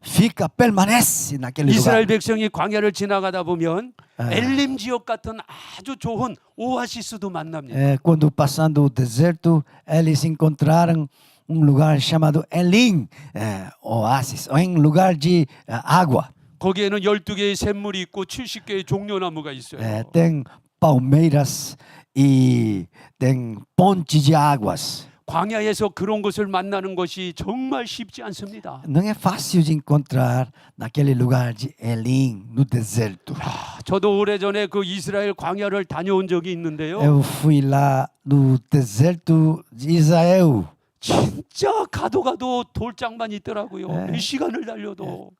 fica, permanece naquele 이스라엘 lugar. 백성이 광야를 지나가다 보면 아. 엘림 지역 같은 아주 좋은 오아시스도 만납니다. Quando passando o deserto, eles encontraram lugar chamado Elim, oásis, um lugar de água. 거기에는 12개의 샘물이 있고 70개의 종려나무가 있어요. Tem palmeiras e tem ponte de águas. 광야에서 그런 것을 만나는 것이 정말 쉽지 않습니다. Não é fácil de encontrar naquele lugar de Elim, no deserto. 저도 오래전에 그 이스라엘 광야를 다녀온 적이 있는데요. Eu fui lá no deserto de Israel. 진짜 가도 돌짝만 있더라고요. 네. 몇 시간을 달려도.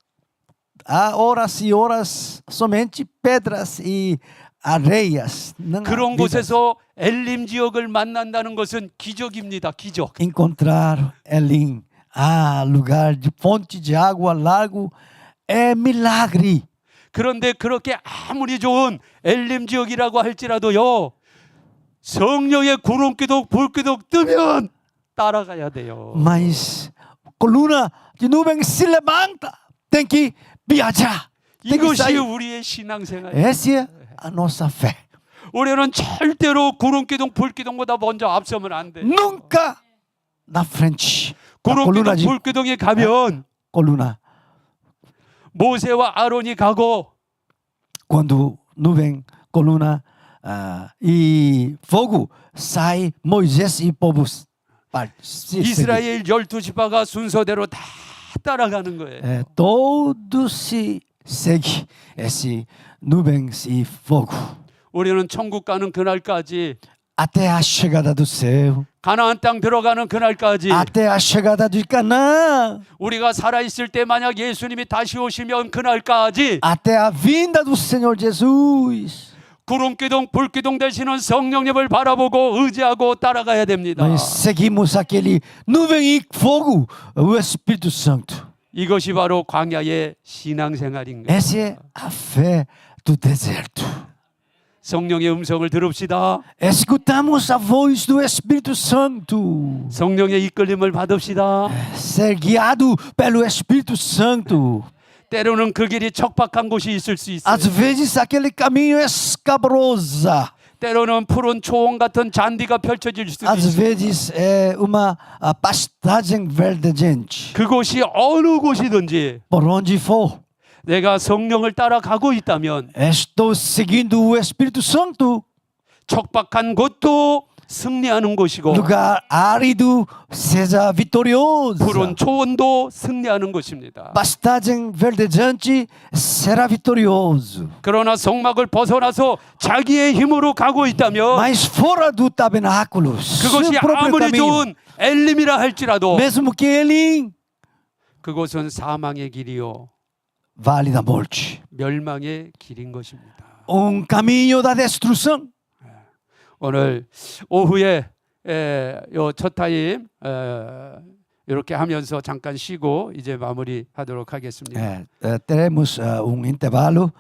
Há horas e horas somente pedras e areias. Não há 그런 vidas. 곳에서 엘림 지역을 만난다는 것은 기적입니다. 기적. Encontrar Elim, lugar de fonte de água, lago, é milagre. 그런데 그렇게 아무리 좋은 엘림 지역이라고 할지라도요. 성령의 구름기둥 불기둥 뜨면 따라가야 돼요. Mas coluna de nuvem se levanta, tem que viajar, tem que 이것이 sair. 우리의 신앙생활. Essa é a nossa fé. 우리는 절대로 구름기둥 불기둥보다 먼저 앞서면 안 돼. Nunca na frente da coluna 구름기둥 de 불기둥이 가면 coluna. 모세와 아론이 가고 Quando nuvem, coluna e fogo sai, Moisés e povo se seguem. 이스라엘 12지파가 순서대로 다 따라가는 거예요. Todos se seguem esse nuvens e fogo 우리는 천국 가는 그날까지 até a chegada do céu, 가나안 땅 들어가는 그날까지 até a chegada de Canaã, 우리가 살아 있을 때 만약 예수님이 다시 오시면 그날까지 até a vinda do Senhor Jesus. 구름기둥 불기둥 되시는 성령님을 바라보고 의지하고 따라가야 됩니다. Nós seguimos aquele nuvem e fogo, o Espírito Santo. 이것이 바로 광야의 신앙생활인 거예요. Essa é a fé do deserto. 성령의 음성을 들읍시다. Escutamos a voz do Espírito Santo. 성령의 이끌림을 받읍시다. Ser guiado pelo Espírito Santo. 때로는 그 길이 척박한 곳이 있을 수 있어요. Às vezes aquele caminho é escabroso. 때로는 푸른 초원 같은 잔디가 펼쳐질 수도 Às 있어요. vezes é uma pastagem verdejante. 그곳이 어느 곳이든지 Por onde for, 내가 성령을 따라가고 있다면 estou seguindo o Espírito Santo. 척박한 곳도 승리하는 곳이고 Lugar árido seja vitorioso. 푸른 초원도 승리하는 곳입니다. Pastagem verdejante será vitorioso. 그러나 성막을 벗어나서 자기의 힘으로 가고 있다면 Mas fora do tabernáculo, 그것이 seu próprio 아무리 caminho, 좋은 엘림이라 할지라도 mesmo que ele 그곳은 사망의 길이요 vale da morte, 멸망의 길인 것입니다. caminho da destruição. 오늘 오후에 요 첫 타임 이렇게 하면서 잠깐 쉬고 이제 마무리하도록 하겠습니다. Teremos intervalo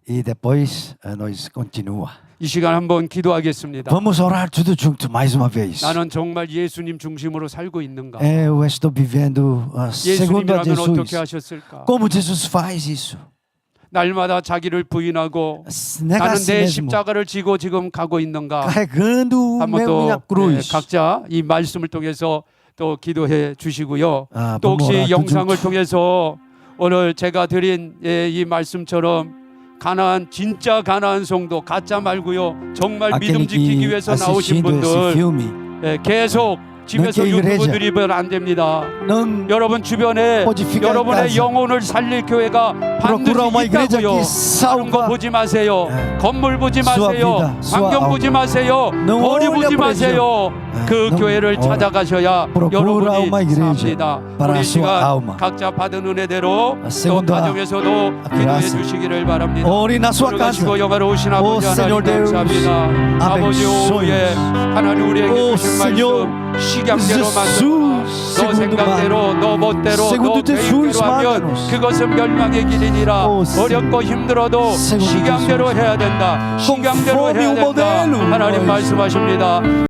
e depois nós continua. 이 시간 한번 기도하겠습니다. Vamos orar tudo junto mais uma vez. 나는 정말 예수님 중심으로 살고 있는가? Eu estou vivendo segundo a 예수님이라면 어떻게 Jesus. 하셨을까? Como Jesus faz isso? 날마다 자기를 부인하고 negar a 나는 si 내 mesmo, 십자가를 지고 지금 가고 있는가? carregando o 한번 meu, 또 minha cruz. 각자 이 말씀을 통해서 또 기도해 주시고요. 아, 또 vamos orar 혹시 todos 영상을 juntos. 통해서 오늘 제가 드린 이 말씀처럼 가나안 진짜 가나안 성도 가짜 말고요. 정말 Aquele 믿음 지키기 위해서 나오신 assistindo esse 분들 filme 계속 집에서 que a 유튜브 igreja 드리면 안 됩니다. não 여러분 주변에 pode ficar em 여러분의 casa. 영혼을 살릴 교회가 Procura uma 반드시 igreja 있다고요. que 다른 거 salva 보지 마세요. 예. 건물 보지 Sua 마세요. vida, sua 환경 alma. 보지 마세요. Não 거리 olha 보지 a 마세요. 예. 그 Não 교회를 ora. 찾아가셔야 Procura 여러분이 uma igreja 삽니다. para 우리 a sua 시간 alma. 각자 받은 은혜대로 또 Segundo a 가정에서도 기도해 graça. 주시기를 바랍니다. Ore na sua casa. 거룩하시고 영화로우신 아버지 O Senhor 하나님 Deus, 감사합니다. 아버지 abençoe-nos. 오후에 하나님 우리에게 O 주신 Senhor 말씀 식양대로 만들어 Jesus, 너 segundo 생각대로 너 멋대로 너 Segundo 계획대로 Jesus, 하면 manda-nos. 그것은 멸망의 길이니라. O Senhor, 어렵고 힘들어도 Segundo 식양대로 Jesus, 해야 된다. 식양대로 conforme 해야 o 된다. modelo. 하나님 Ó 말씀하십니다.